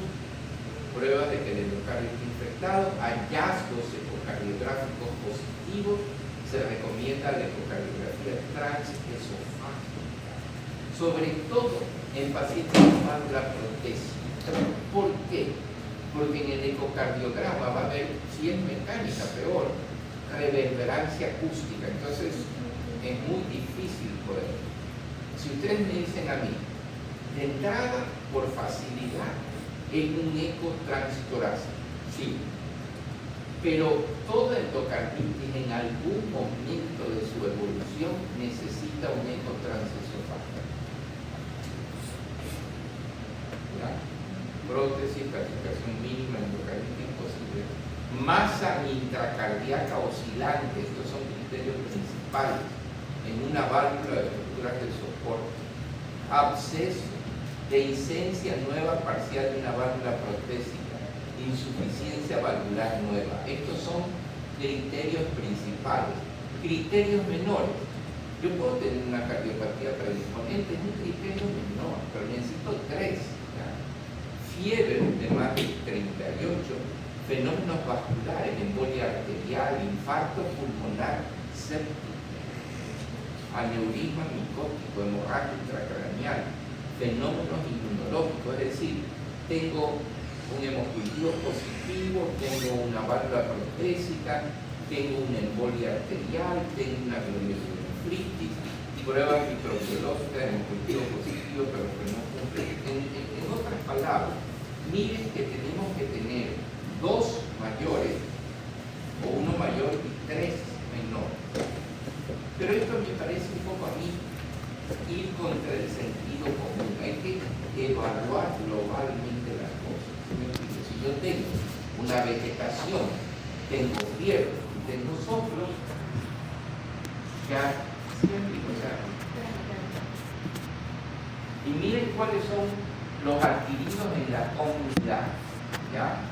pruebas de que el endocardio está infectado, hallazgos ecocardiográficos positivos, se recomienda la ecocardiografía transesofágica, sobre todo en pacientes con válvula protésica. ¿Por qué? Porque en el ecocardiograma va a haber, si es mecánica, peor, reverberancia acústica. Entonces, es muy difícil poder. Si ustedes me dicen a mí, de entrada, por facilidad, es un eco transtorácico, sí. Pero toda endocarditis en algún momento de su evolución necesita un eco transesofágico. ¿Ya? Prótesis, clasificación mínima, endocarditis posible. Masa intracardíaca oscilante, estos son criterios principales en una válvula de estructuras del soporte. Absceso, dehiscencia nueva parcial de una válvula protésica, insuficiencia valvular nueva. Estos son criterios principales. Criterios menores. Yo puedo tener una cardiopatía predisponente, es un criterio menor, pero necesito 3. ¿Ya? Fiebre de más de 38, fenómenos vasculares, embolia arterial, infarto pulmonar séptico, aneurisma micótico, hemorragia intracraneal, fenómenos inmunológicos, es decir, tengo un hemocultivo positivo, tengo una válvula protésica, tengo una embolia arterial, tengo una glomerulonefritis, pruebas microbiológicas de hemocultivo positivo, pero que no cumple. En otras palabras, miren que tenemos que tener 2 mayores, o 1 mayor y 3 menores. Pero esto me parece un poco a mí ir contra el sentido común. Hay que evaluar globalmente las cosas. Si yo tengo una vegetación, tengo fiebre y tengo soplos, ya siempre, o sea. Y miren cuáles son los adquiridos en la comunidad. ¿Ya?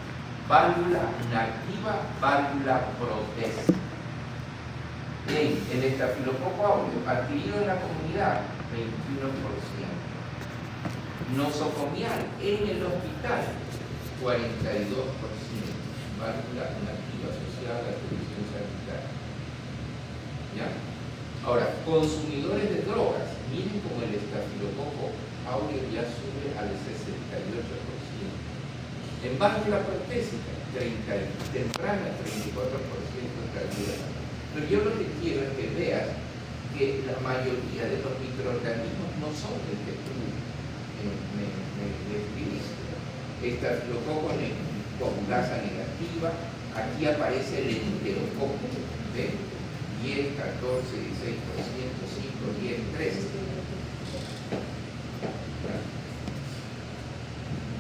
Válvula inactiva, válvula protésica. En el estafilococo áureo adquirido en la comunidad, 21%. Nosocomial en el hospital, 42%. Válvula inactiva asociada a la televisión sanitaria. ¿Ya? Ahora, consumidores de drogas, miren como el estafilococo áureo ya sube al 68%. En válvula protésica, temprana, 34% cardiaca. Pero yo lo que quiero es que veas que la mayoría de los microorganismos no son del que tú me escribiste. Estafilococo coagulasa negativa, aquí aparece el enterococo, ¿ves? 10, 14, 16%, 5, 10, 13.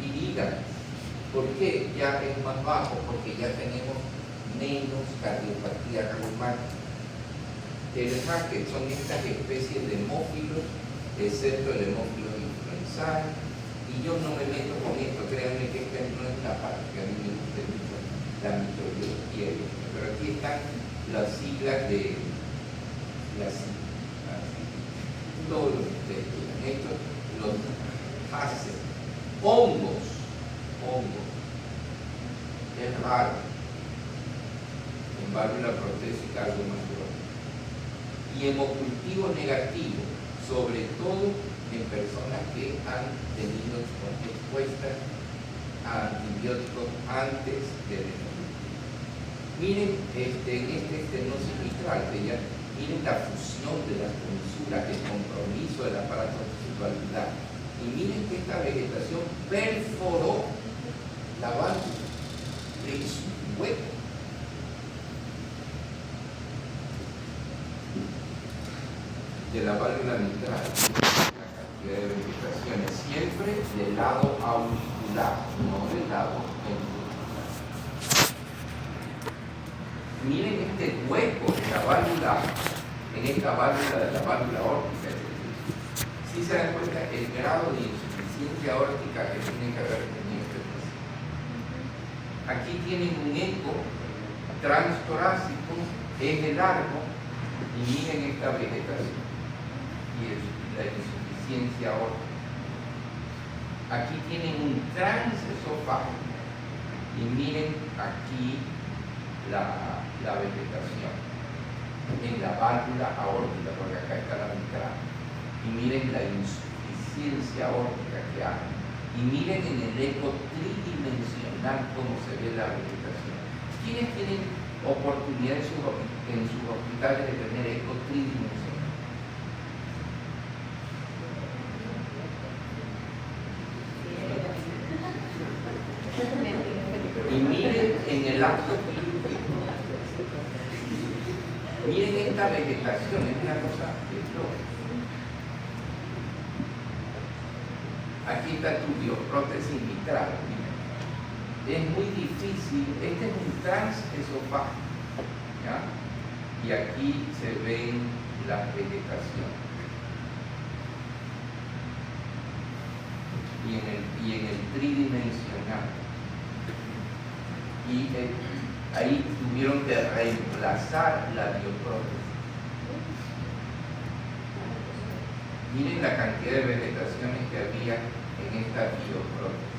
Y digan, ¿por qué ya es más bajo? Porque ya tenemos menos cardiopatía reumática. Que son estas especies de hemófilos, excepto el hemófilo influenzal. Y yo no me meto con esto, créanme que esta no es la parte que a mí me gusta mucho, la microbiología. Pero aquí están las siglas de todos los que estudian. Estos los hacen. Hongos. Es raro. En válvula protésica algo mayor. Y hemocultivo negativo, sobre todo en personas que han tenido expuestas a antibióticos antes del hemocultivo. Miren en este estenosis mitral, miren la fusión de las comisuras, el compromiso del aparato valvular. Y miren que esta vegetación perforó la válvula, le hizo un hueco. De la válvula mitral, la cantidad de vegetaciones, siempre del lado auricular, no del lado ventricular. Miren este hueco de la válvula, en esta válvula de la válvula órtica. Si se dan cuenta el grado de insuficiencia órtica que tiene que haber tenido este paciente. Aquí tienen un eco transtorácico, eje largo, y miren esta vegetación y la insuficiencia órtica. Aquí tienen un transesofágico y miren aquí la vegetación en la válvula aórtica, porque acá está la mitral. Y miren la insuficiencia órtica que hay. Y miren en el eco tridimensional cómo se ve la vegetación. ¿Quiénes tienen oportunidad en sus hospitales de tener eco tridimensional? en el acto quirúrgico. Miren esta vegetación, es una cosa de flores. Aquí está tu prótesis mitral. Es muy difícil, este es un transesofágico, ¿ya? Y aquí se ven las vegetaciones. Y en el tridimensional. Y ahí tuvieron que reemplazar la bioprótesis. Miren la cantidad de vegetaciones que había en esta bioprótesis.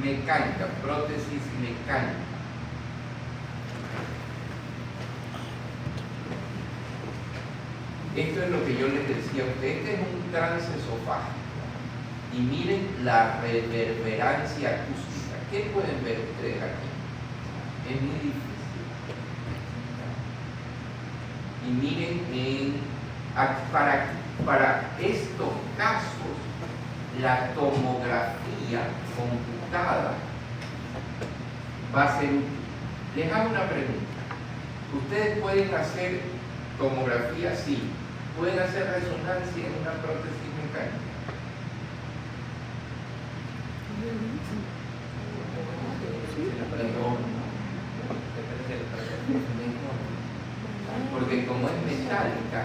Mecánica, prótesis mecánica. Esto es lo que yo les decía a ustedes, este es un transesofágico. Y miren la reverberancia acústica. ¿Qué pueden ver ustedes aquí? Es muy difícil. Y miren, para estos casos, la tomografía computada va a ser útil. Les hago una pregunta. ¿Ustedes pueden hacer tomografía? Sí. ¿Pueden hacer resonancia en una prótesis mecánica? Porque como es metálica,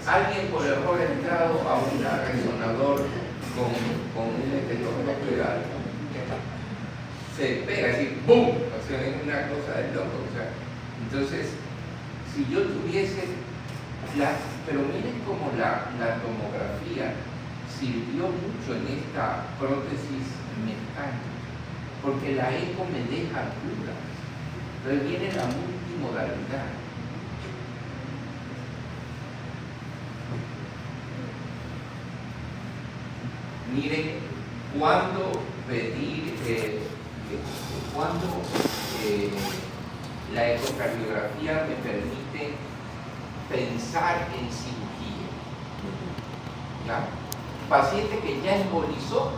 alguien por error ha entrado a un resonador con un estetoscopio de algo, se pega así, ¡boom! O sea, es una cosa de loco. O sea, entonces, si yo tuviese pero miren cómo la tomografía sirvió mucho en esta prótesis mecánica, porque la eco me deja dudas. Entonces viene la multimodalidad. Miren, cuando pedir, cuando la ecocardiografía me permite pensar en cirugía. ¿Ya? Paciente que ya embolizó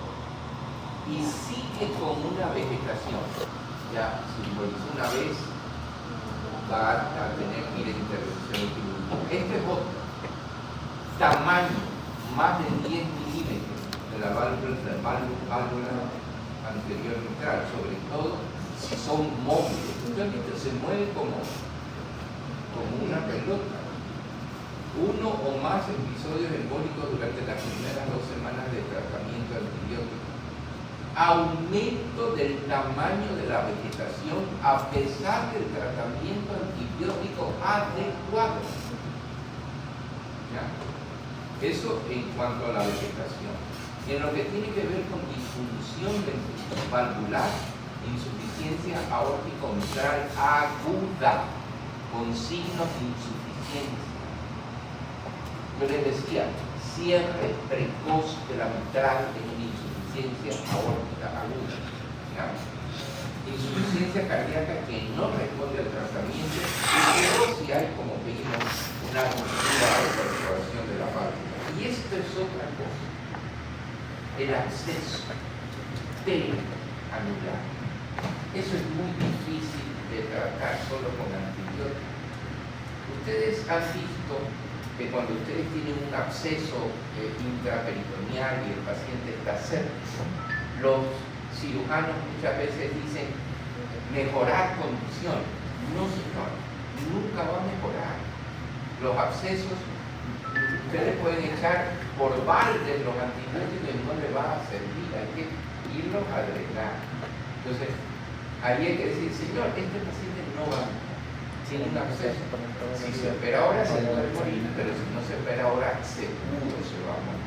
y sigue con una vegetación. Ya, si embolizó una vez, va a tener que ir a intervención quirúrgica. Este es otro. Tamaño, más de 10 milímetros de la válvula anterior mitral, sobre todo si son móviles. Ustedes se mueve como una pelota. Uno o más episodios embólicos durante las primeras 2 semanas de tratamiento antibiótico. Aumento del tamaño de la vegetación a pesar del tratamiento antibiótico adecuado. ¿Ya? Eso en cuanto a la vegetación. En lo que tiene que ver con disfunción valvular, insuficiencia aórtica mitral aguda, con signos de insuficiencia. Yo les decía, cierre precoz de la mitral en una insuficiencia aórtica aguda. ¿Ya? Insuficiencia cardíaca que no responde al tratamiento, pero si hay, como vimos, una ruptura o perforación de la válvula. Y esto es otra cosa, el acceso anular. Eso es muy difícil de tratar solo con antibióticos. Ustedes han visto que cuando ustedes tienen un absceso intraperitoneal y el paciente está cerca, los cirujanos muchas veces dicen mejorar condición. No, señor, nunca va a mejorar. Los abscesos, ustedes pueden echar por baldes los antibióticos y no le va a servir, hay que irlos a drenar. Entonces, ahí hay que decir, señor, este paciente no va a mejorar. Tiene un absceso. Si se opera ahora se puede morir, pero si no se opera ahora seguro se va a morir.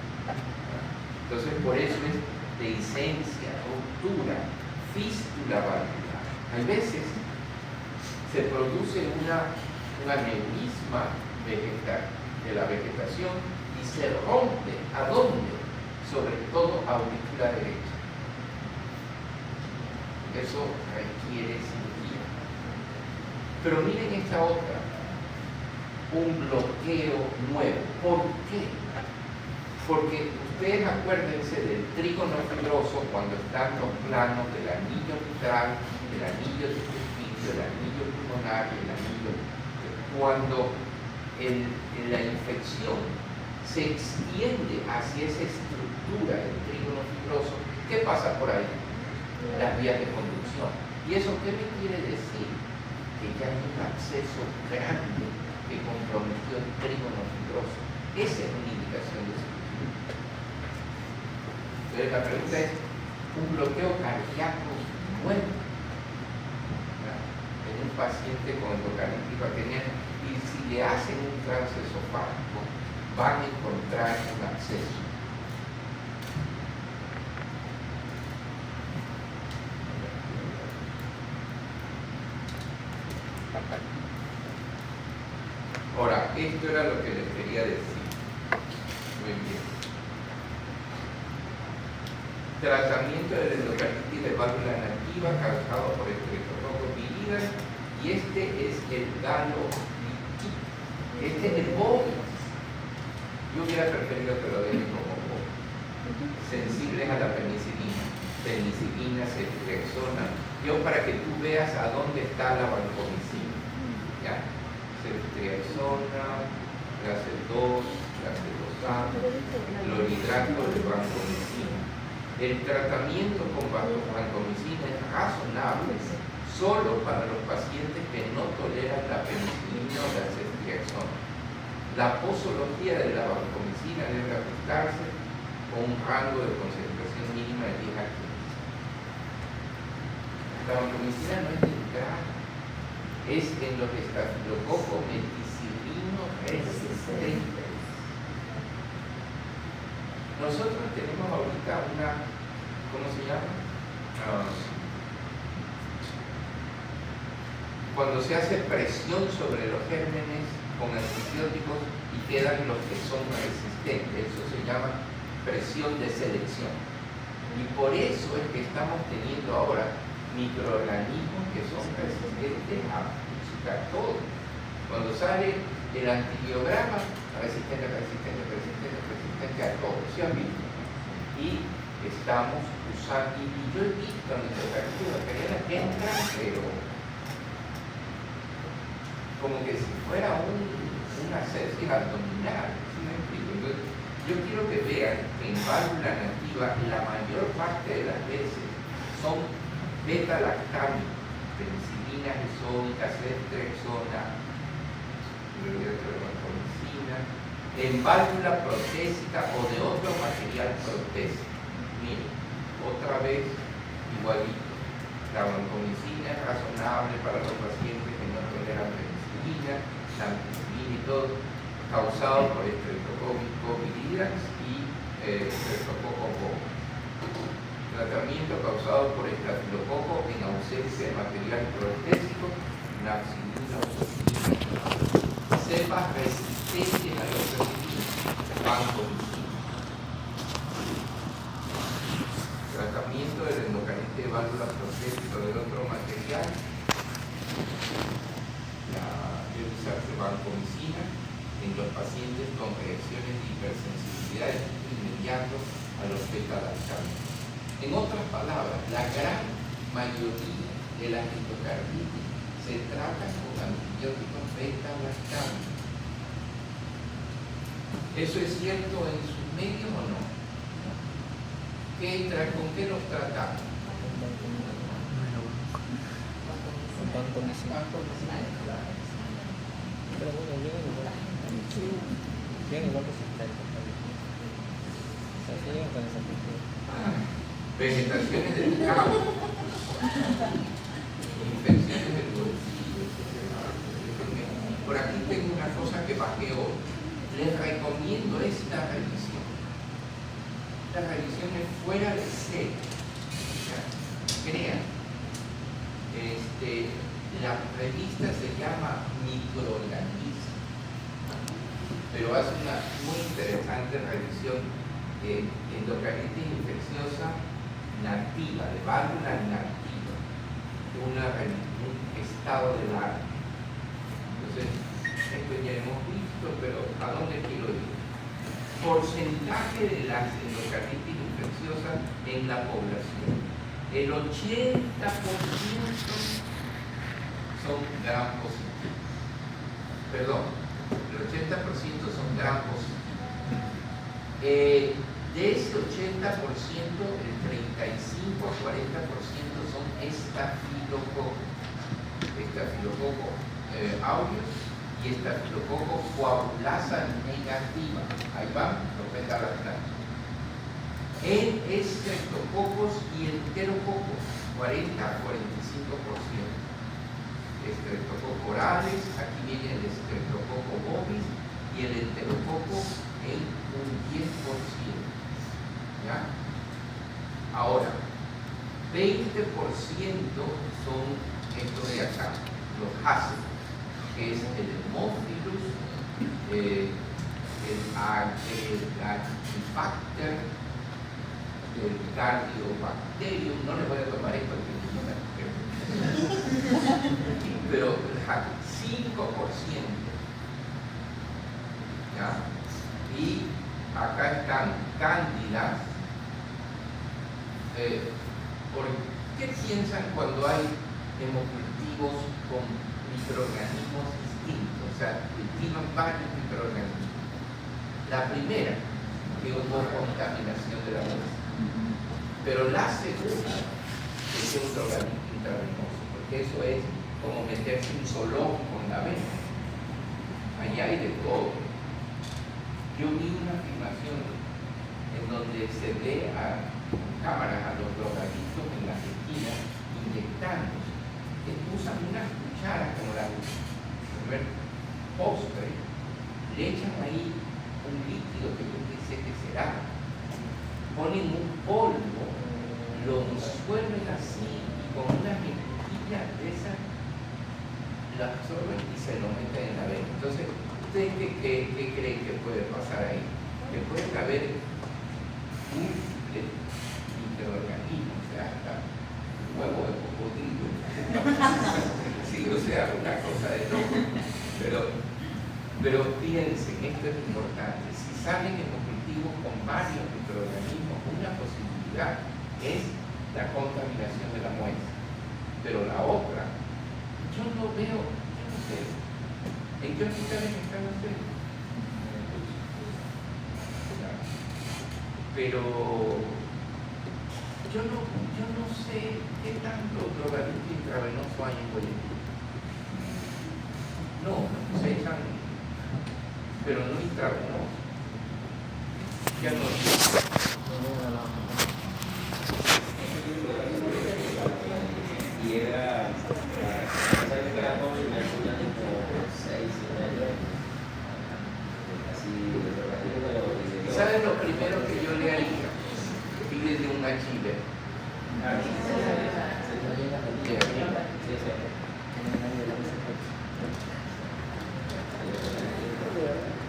Entonces por eso es dehiscencia, ruptura, fístula valvular. Hay veces se produce un aneurisma de la vegetación y se rompe. ¿A dónde? Sobre todo aurícula derecha. Eso requiere cirugía. Pero miren esta otra, un bloqueo nuevo. ¿Por qué? Porque ustedes acuérdense del trígono fibroso cuando están los planos del anillo mitral, el anillo tricuspideo, el anillo pulmonar, el anillo. Cuando la infección se extiende hacia esa estructura del trígono fibroso, ¿qué pasa por ahí? Las vías de conducción. ¿Y eso qué me quiere decir? Que ya hay un absceso grande que comprometió el trígono fibroso. Esa es una indicación de cirugía. Entonces la pregunta es, ¿un bloqueo cardíaco nuevo en un paciente con endocardititis hipertensiva? Y si le hacen un transesofágico, van a encontrar un absceso. Ahora, esto era lo que les quería decir. Muy bien. Tratamiento de la endocarditis de válvula nativa causado por Streptococcus viridans, y este es el galoglitic. Este es el bovis. Yo hubiera preferido que lo den como bovis. Sensibles a la penicilina. Penicilina, ceftriaxona. Yo para que tú veas a dónde está la vancomicina. ¿Ya? Ceftriaxona, clase 2, clase 2A, clorhidrato de vancomicina. El tratamiento con vancomicina es razonable solo para los pacientes que no toleran la penicilina o la ceftriaxona. La posología de la vancomicina debe ajustarse con un rango de concentración mínima de 10 a 15. La vancomicina no es delicada. Es en los estafilococos meticilino resistentes. Nosotros tenemos ahorita una, ¿cómo se llama? Cuando se hace presión sobre los gérmenes con antibióticos y quedan los que son resistentes, eso se llama presión de selección. Y por eso es que estamos teniendo ahora microorganismos que son resistentes a todo. Cuando sale el antibiograma, resistente a todo, ¿se han visto? Y estamos usando, y yo he visto en nuestra cardiología que entran, pero como que si fuera una sepsis abdominal, ¿sí me explico? Entonces, yo quiero que vean que en válvula nativa la mayor parte de las veces son beta-lactámicos, penicilina resónica, ceftriaxona, vancomicina, en válvula protésica o de otro material protésico. Miren, otra vez igualito. La vancomicina es razonable para los pacientes que no toleran penicilina, la ampicilina y todo, causado por Streptococcus viridans y Streptococcus bovis. Tratamiento causado por estafilococo en ausencia de material protésico, nafcilina o zoxilina. Cepas resistentes a los penicilinas, vancomicina. Tratamiento del endocarditis de válvula protésica de otro material. Debe usarse vancomicina en los pacientes con reacciones de hipersensibilidad inmediato a los beta-lactámicos. En otras palabras, la gran mayoría de las endocarditis se tratan con antibióticos beta-lactámicos. ¿Eso es cierto en sus medios o no? ¿Con qué los tratamos? Vegetaciones del campo, infecciones del bolsillo, etc. Por aquí tengo una cosa que bajé hoy. Les recomiendo esta revisión. Esta revisión es fuera de serie. Crean. La revista se llama Microorganismos, pero hace una muy interesante revisión de endocarditis infecciosa nativa, de válvula nativa, un estado del arte. Entonces, esto ya hemos visto, pero ¿a dónde quiero ir? porcentaje de las endocarditis infecciosas en la población. El 80% son gram positivos. Perdón, el 80% son gram positivos. De ese 80%, el 35 a 40% son estafilococos. Estafilococo aureus y estafilococo coagulasa negativa. Ahí van los beta-lactanos. En estreptococos y enterococos, 40 a 45%. Estreptococo orales, aquí viene el estreptococo bovis y el enterococo en un 10%. ¿Ya? Ahora, 20% son estos de acá, los ácidos, que es el Haemophilus, el Acinetobacter, el Cardiobacterium. No les voy a tomar esto porque no me pero 5%. ¿Ya? Y acá están cándidas. ¿Por qué piensan cuando hay hemocultivos con microorganismos distintos? O sea, cultivan varios microorganismos. La primera, que hubo contaminación de la muestra. Pero la segunda, es un organismo intravenoso, porque eso es como meterse un zoológico en la vena. Allá hay de todo. Yo vi una filmación en donde se ve a cámaras a los drogadictos en las esquinas inyectándose. Que usan unas cucharas como la primer postre, le echan ahí un líquido que yo no sé qué será, ponen un polvo, lo disuelven así y con una mezclilla de esas lo absorben y se lo meten en la vena. Entonces, ¿ustedes qué creen que puede pasar ahí? Que puede haber un microorganismo, o sea, hasta un huevo de cocodrilo. Sí, o sea, una cosa de loco. Pero piensen, esto es importante. Si salen hemocultivos con varios microorganismos, una posibilidad es la contaminación de la muestra. Pero la otra, yo no veo, yo no sé, ¿en qué hospitales están ustedes? Pero yo no sé qué tanto drogadicto intravenoso hay en Guayaquil. No, se echan, pero no intravenoso. Ya no sé. Y era, ¿sabes que era todo? Y me acuerdo tipo 6, 7 años. Así, ¿Sabes lo primero que yo le haría? Pídele un achille.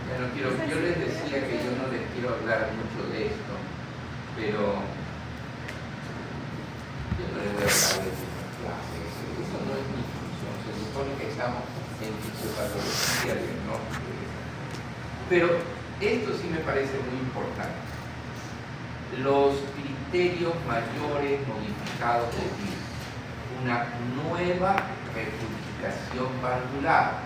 Bueno, yo les decía que yo no les quiero hablar mucho de esto, pero yo no les voy a hablar de estas clases. Eso no es mi función. Se supone que estamos en fisiopatología diagnóstico. Pero esto sí me parece muy importante. Los criterios mayores modificados de PIR. Una nueva repurificación valvular.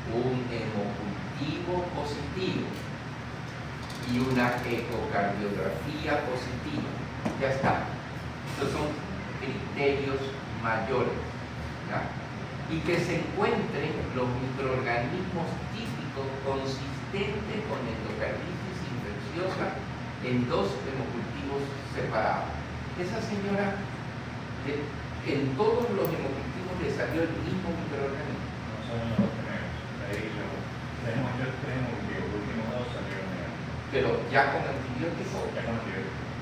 Un hemocultivo positivo y una ecocardiografía positiva. Ya está. Estos son criterios mayores. ¿Ya? Y que se encuentren los microorganismos típicos consistentes con endocarditis infecciosa en 2 hemocultivos separados. Esa señora, en todos los hemocultivos le salió el mismo microorganismo. No son los primeros. Ahí tenemos yo 3 hemocultivos, los últimos 2 salieron negativos. Pero ya con antibióticos. Ya con antibióticos.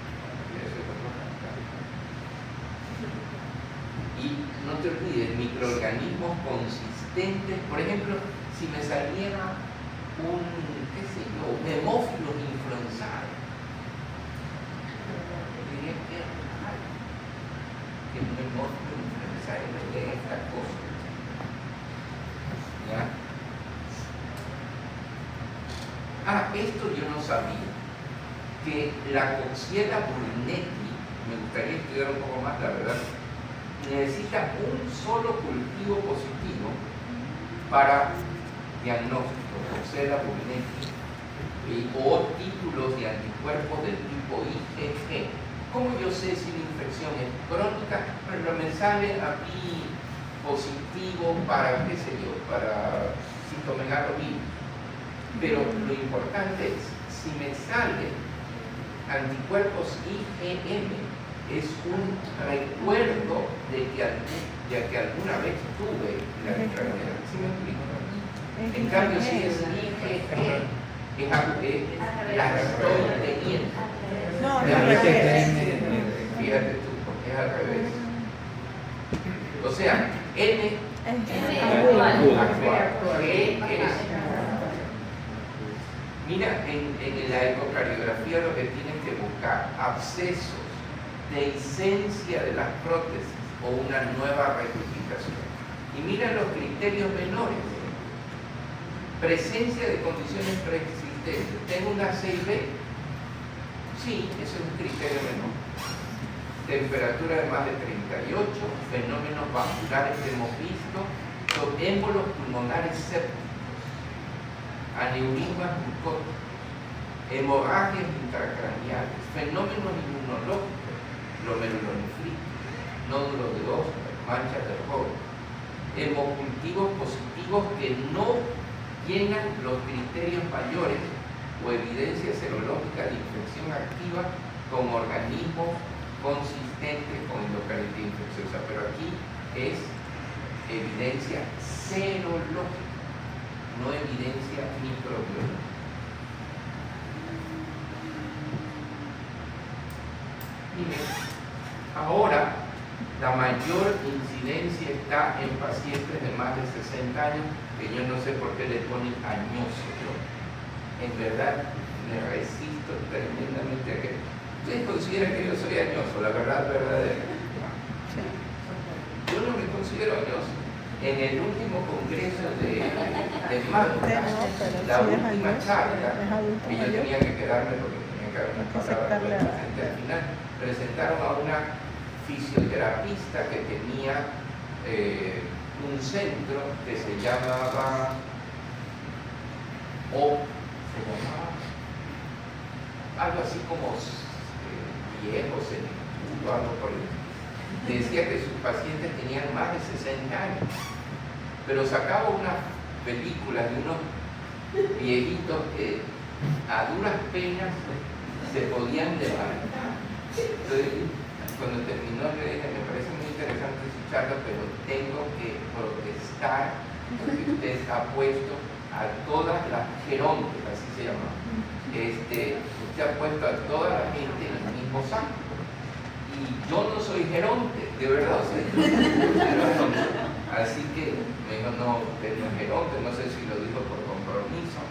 Y no te olvides, microorganismos consistentes. Por ejemplo, si me saliera un, qué sé yo, un Haemophilus influenzae, diría que es raro que un Haemophilus influenzae me dé esta cosa. ¿Ya? Esto yo no sabía, que la Coxiella burnetii, me gustaría estudiar un poco más, la verdad, necesita un solo cultivo positivo para diagnóstico, Coxiella burnetii, o títulos de anticuerpos del tipo IgG. ¿Cómo yo sé si la infección es crónica? Pero me sale a mí positivo para, qué sé yo, para citomegalovirus. Pero lo importante es, si me sale anticuerpos IgM, es un recuerdo de que alguna vez tuve la enfermedad. ¿Sí me explico? En cambio, si es IgG, la estoy teniendo. No, Ya, no, fíjate tú, porque es al revés. O sea, N actual, G es. Mira, en la ecocardiografía lo que tienes que buscar, abscesos, dehiscencia de las prótesis o una nueva rectificación. Y mira los criterios menores. Presencia de condiciones preexistentes. ¿Tengo una 6B? Sí, ese es un criterio menor. Temperatura de más de 38, fenómenos vasculares que hemos visto, émbolos pulmonares sépticos, aneurismas glucóticos, hemorragias intracraneales, fenómenos inmunológicos, glomerulonefritis, nódulos de Oscar, manchas de rojo, hemocultivos positivos que no llenan los criterios mayores o evidencia serológica de infección activa con organismos consistentes con endocarditis infecciosa. Pero aquí es evidencia serológica, no evidencia microbiológica. Miren, ahora la mayor incidencia está en pacientes de más de 60 años, que yo no sé por qué le ponen añoso. Yo, en verdad, me resisto tremendamente a que ustedes consideran que yo soy añoso, la verdad verdadera. Yo no me considero añoso. En el último congreso de Manta, la última charla, que yo tenía que quedarme porque tenía que haber una palabra presente al final, presentaron a una fisioterapista que tenía un centro que se llamaba algo así como viejos en algo por el decía que sus pacientes tenían más de 60 años, pero sacaba una película de unos viejitos que a duras penas se podían levantar. Entonces, cuando terminó, le dije, me parece muy interesante su charla, pero tengo que protestar porque usted ha puesto a todas las gerontes, así se llama, usted ha puesto a toda la gente en el mismo saco. Y yo no soy geronte, de verdad, o sea, yo no soy geronte. Así que me dijo, no, usted no es geronte, no sé si lo dijo por compromiso,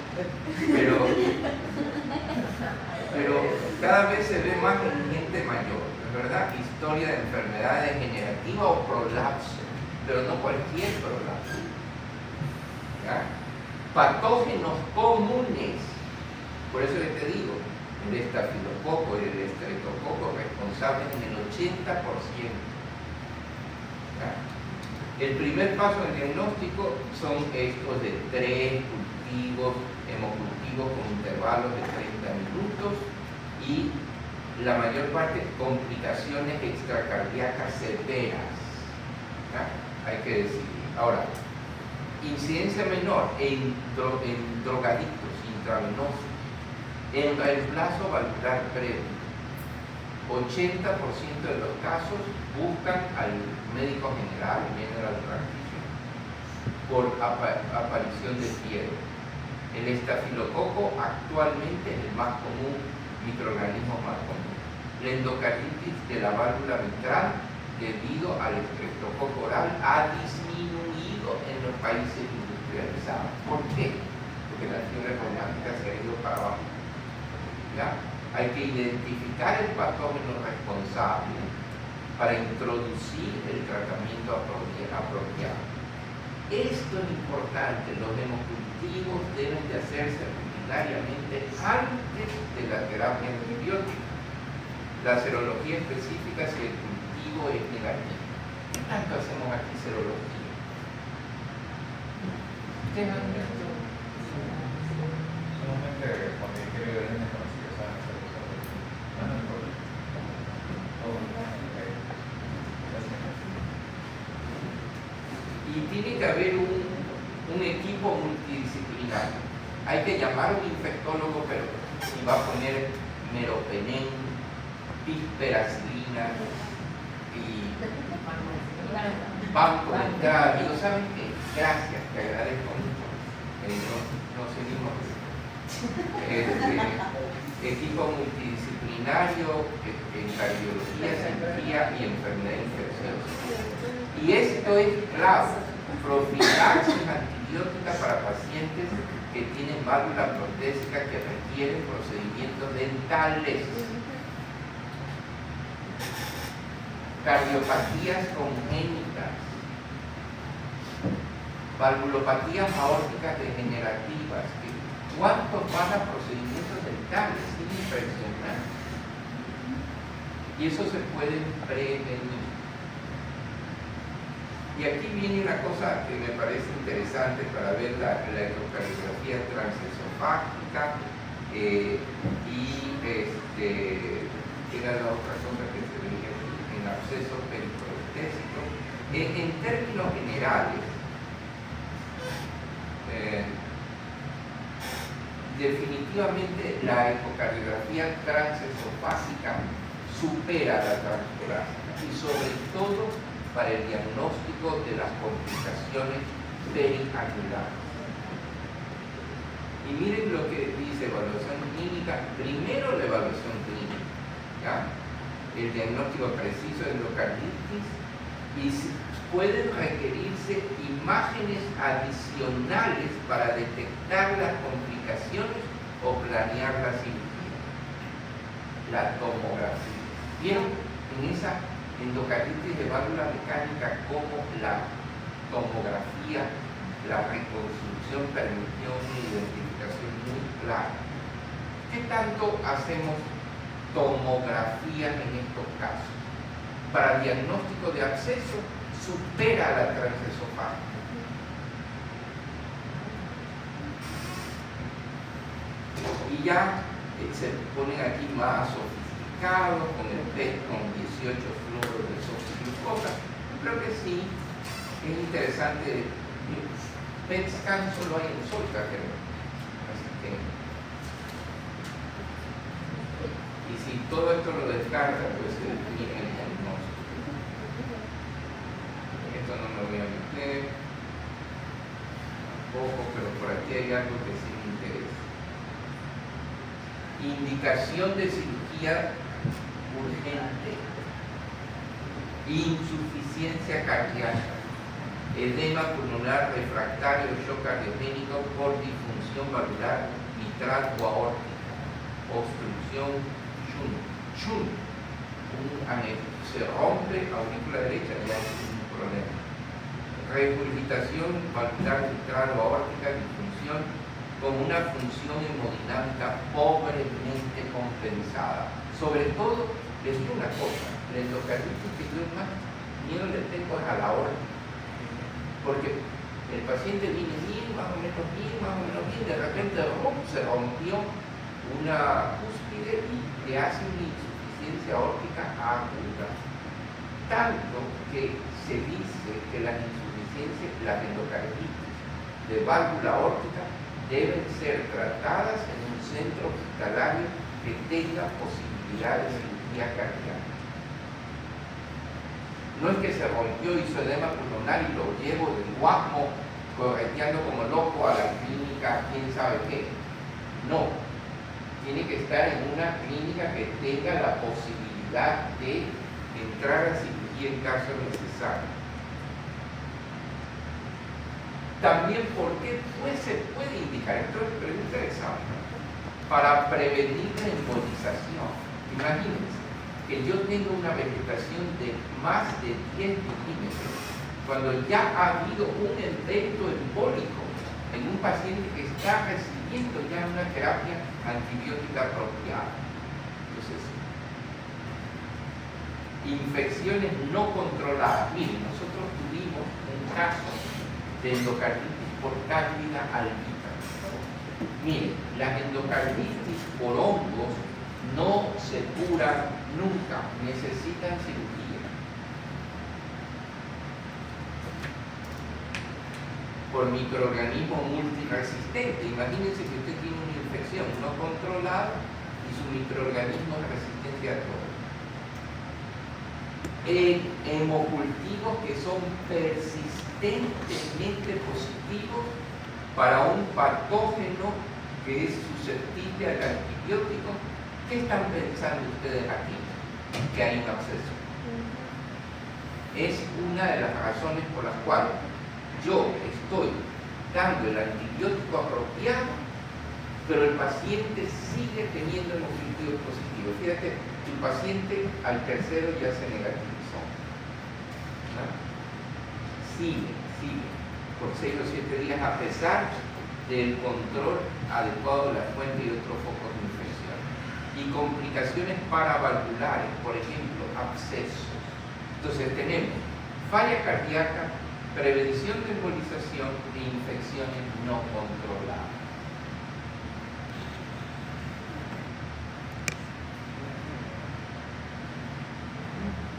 pero cada vez se ve más en gente mayor, ¿verdad? Historia de enfermedad degenerativa o prolapso, pero no cualquier prolapso. ¿Ya? Patógenos comunes, por eso que te digo, el estafilococo y el estreptococo responsables en el 80%. ¿Ya? El primer paso en diagnóstico son estos de 3 cultivos, hemocultivos con intervalos de 30 minutos y la mayor parte complicaciones extracardíacas severas. ¿Ya? Hay que decir. Ahora, incidencia menor en drogadictos intravenosos, en reemplazo valvular previo. 80% de los casos buscan al médico general, general practitioner, por aparición de fiebre. El estafilococo actualmente es el más común, microorganismo más común. La endocarditis de la válvula mitral, debido al estreptococo oral, ha disminuido en los países industrializados. ¿Por qué? Porque la fiebre reumática se ha ido para abajo. ¿Ya? Hay que identificar el patógeno responsable para introducir el tratamiento apropiado. Esto es importante, los hemocultivos deben de hacerse extraordinariamente antes de la terapia antibiótica. La serología específica si el cultivo es negativo. ¿Qué tanto hacemos aquí serología? ¿Ustedes han visto? Solamente cuando hay que ver en el conocido, saben hacer cosas. No, no importa. Y tiene que haber un equipo multidisciplinario. Hay que llamar a un infectólogo, pero si va a poner meropenem, pisperacilina y banco de entrada. ¿Saben qué? Gracias, te agradezco mucho. No seguimos. Equipo multidisciplinario en cardiología, cirugía y enfermedad infecciosa. Y esto es clave. Profilaxis antibiótica para pacientes que tienen válvula protésica que requieren procedimientos dentales. Cardiopatías congénitas. Valvulopatías aórticas degenerativas. ¿Cuántos van a procedimientos dentales? Es impresionante. Y eso se puede prevenir. Y aquí viene una cosa que me parece interesante para ver la ecocardiografía transesofágica y era la otra cosa que se veía en absceso periproestésico. En términos generales, definitivamente la ecocardiografía transesofágica supera la transtorácica y sobre todo para el diagnóstico de las complicaciones perianulares. Y miren lo que dice evaluación clínica. Primero la evaluación clínica, ¿ya? El diagnóstico preciso de endocarditis, y pueden requerirse imágenes adicionales para detectar las complicaciones o planear la cirugía. La tomografía. ¿Vieron en esa endocarditis de válvula mecánica como la tomografía, la reconstrucción permitió una identificación muy clara? ¿Qué tanto hacemos tomografía en estos casos? Para diagnóstico de absceso supera la transesofágica. Y ya se ponen aquí más sofisticados con el PET con 18 fluoros de soxiglucosa. Creo que sí, es interesante. PET scan solo hay en Solca, creo. Así que, y si todo esto lo descarga, pues se define el diagnóstico. Esto no me voy a meter tampoco, pero por aquí hay algo que sí me interesa. Indicación de cirugía urgente, insuficiencia cardíaca, edema pulmonar refractario shock cardiogénico por disfunción valvular mitral o aórtica, obstrucción shunt, se rompe aurícula derecha, ya es un problema. Regurgitación valvular mitral o aórtica, disfunción con una función hemodinámica pobremente compensada. Sobre todo, les digo una cosa, la endocarditis que yo más miedo le tengo es a la aorta, porque el paciente viene bien, más o menos bien, de repente se rompió una cúspide y le hace una insuficiencia aórtica aguda. Tanto que se dice que las insuficiencias, las endocarditis de válvula aórtica deben ser tratadas en un centro hospitalario que tenga posibilidad de cirugía cardíaca. No es que se rompió, hizo edema pulmonar y lo llevo del Guasmo correteando como loco a la clínica, quién sabe qué. No, tiene que estar en una clínica que tenga la posibilidad de entrar a cirugía en caso necesario. También, ¿por qué se puede indicar? Esto es interesante. Para prevenir la embolización. Imagínense que yo tengo una vegetación de más de 10 milímetros cuando ya ha habido un evento embólico en un paciente que está recibiendo recibiendo ya una terapia antibiótica apropiada. Entonces, infecciones no controladas. Miren, nosotros tuvimos un caso de endocarditis por cándida albicans. Miren, las endocarditis por hongos no se curan nunca, necesitan cirugía. Por microorganismo multiresistente. Imagínense que usted tiene una infección no controlada y su microorganismo es resistente a todo. Hemocultivos que son persistentemente positivos para un patógeno que es susceptible al antibiótico. ¿Qué están pensando ustedes aquí? Que hay un absceso. Es una de las razones por las cuales yo estoy dando el antibiótico apropiado, pero el paciente sigue teniendo hemocultivos positivos. Fíjate, el paciente al tercero ya se negativizó. ¿No? Sigue por 6 o 7 días a pesar del control adecuado de la fuente y otros focos de infección. Y complicaciones paravalvulares, por ejemplo, abscesos. Entonces tenemos falla cardíaca, prevención de embolización e infecciones no controladas.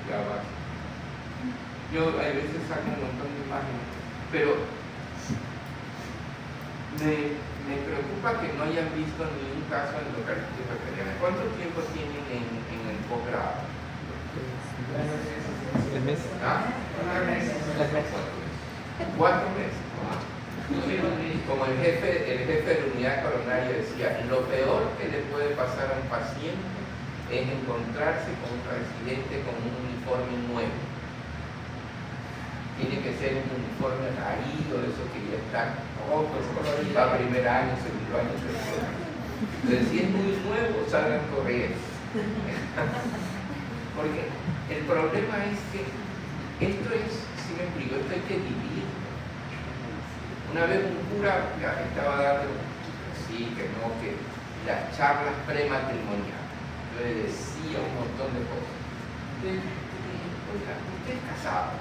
Ya va. Yo a veces saco un montón de imágenes, pero me preocupa que no hayan visto ni un caso de endocarditis bacteriana. ¿Cuánto tiempo tienen en el posgrado? 3 meses. ¿Ah? 4 meses. 4 meses. Como el jefe de la unidad coronaria decía, lo peor que le puede pasar a un paciente es encontrarse con un residente con un uniforme nuevo. Tiene que ser un uniforme raído, de esos que ya están rotos, va primer año, segundo año, tercer año. Entonces, si es muy nuevo, salgan corriendo. Porque el problema es que esto es, si me explico, esto hay que vivir. Una vez un cura estaba dando, sí, que no, que las charlas prematrimoniales. Yo le decía un montón de cosas. Entonces, oiga, usted es casado.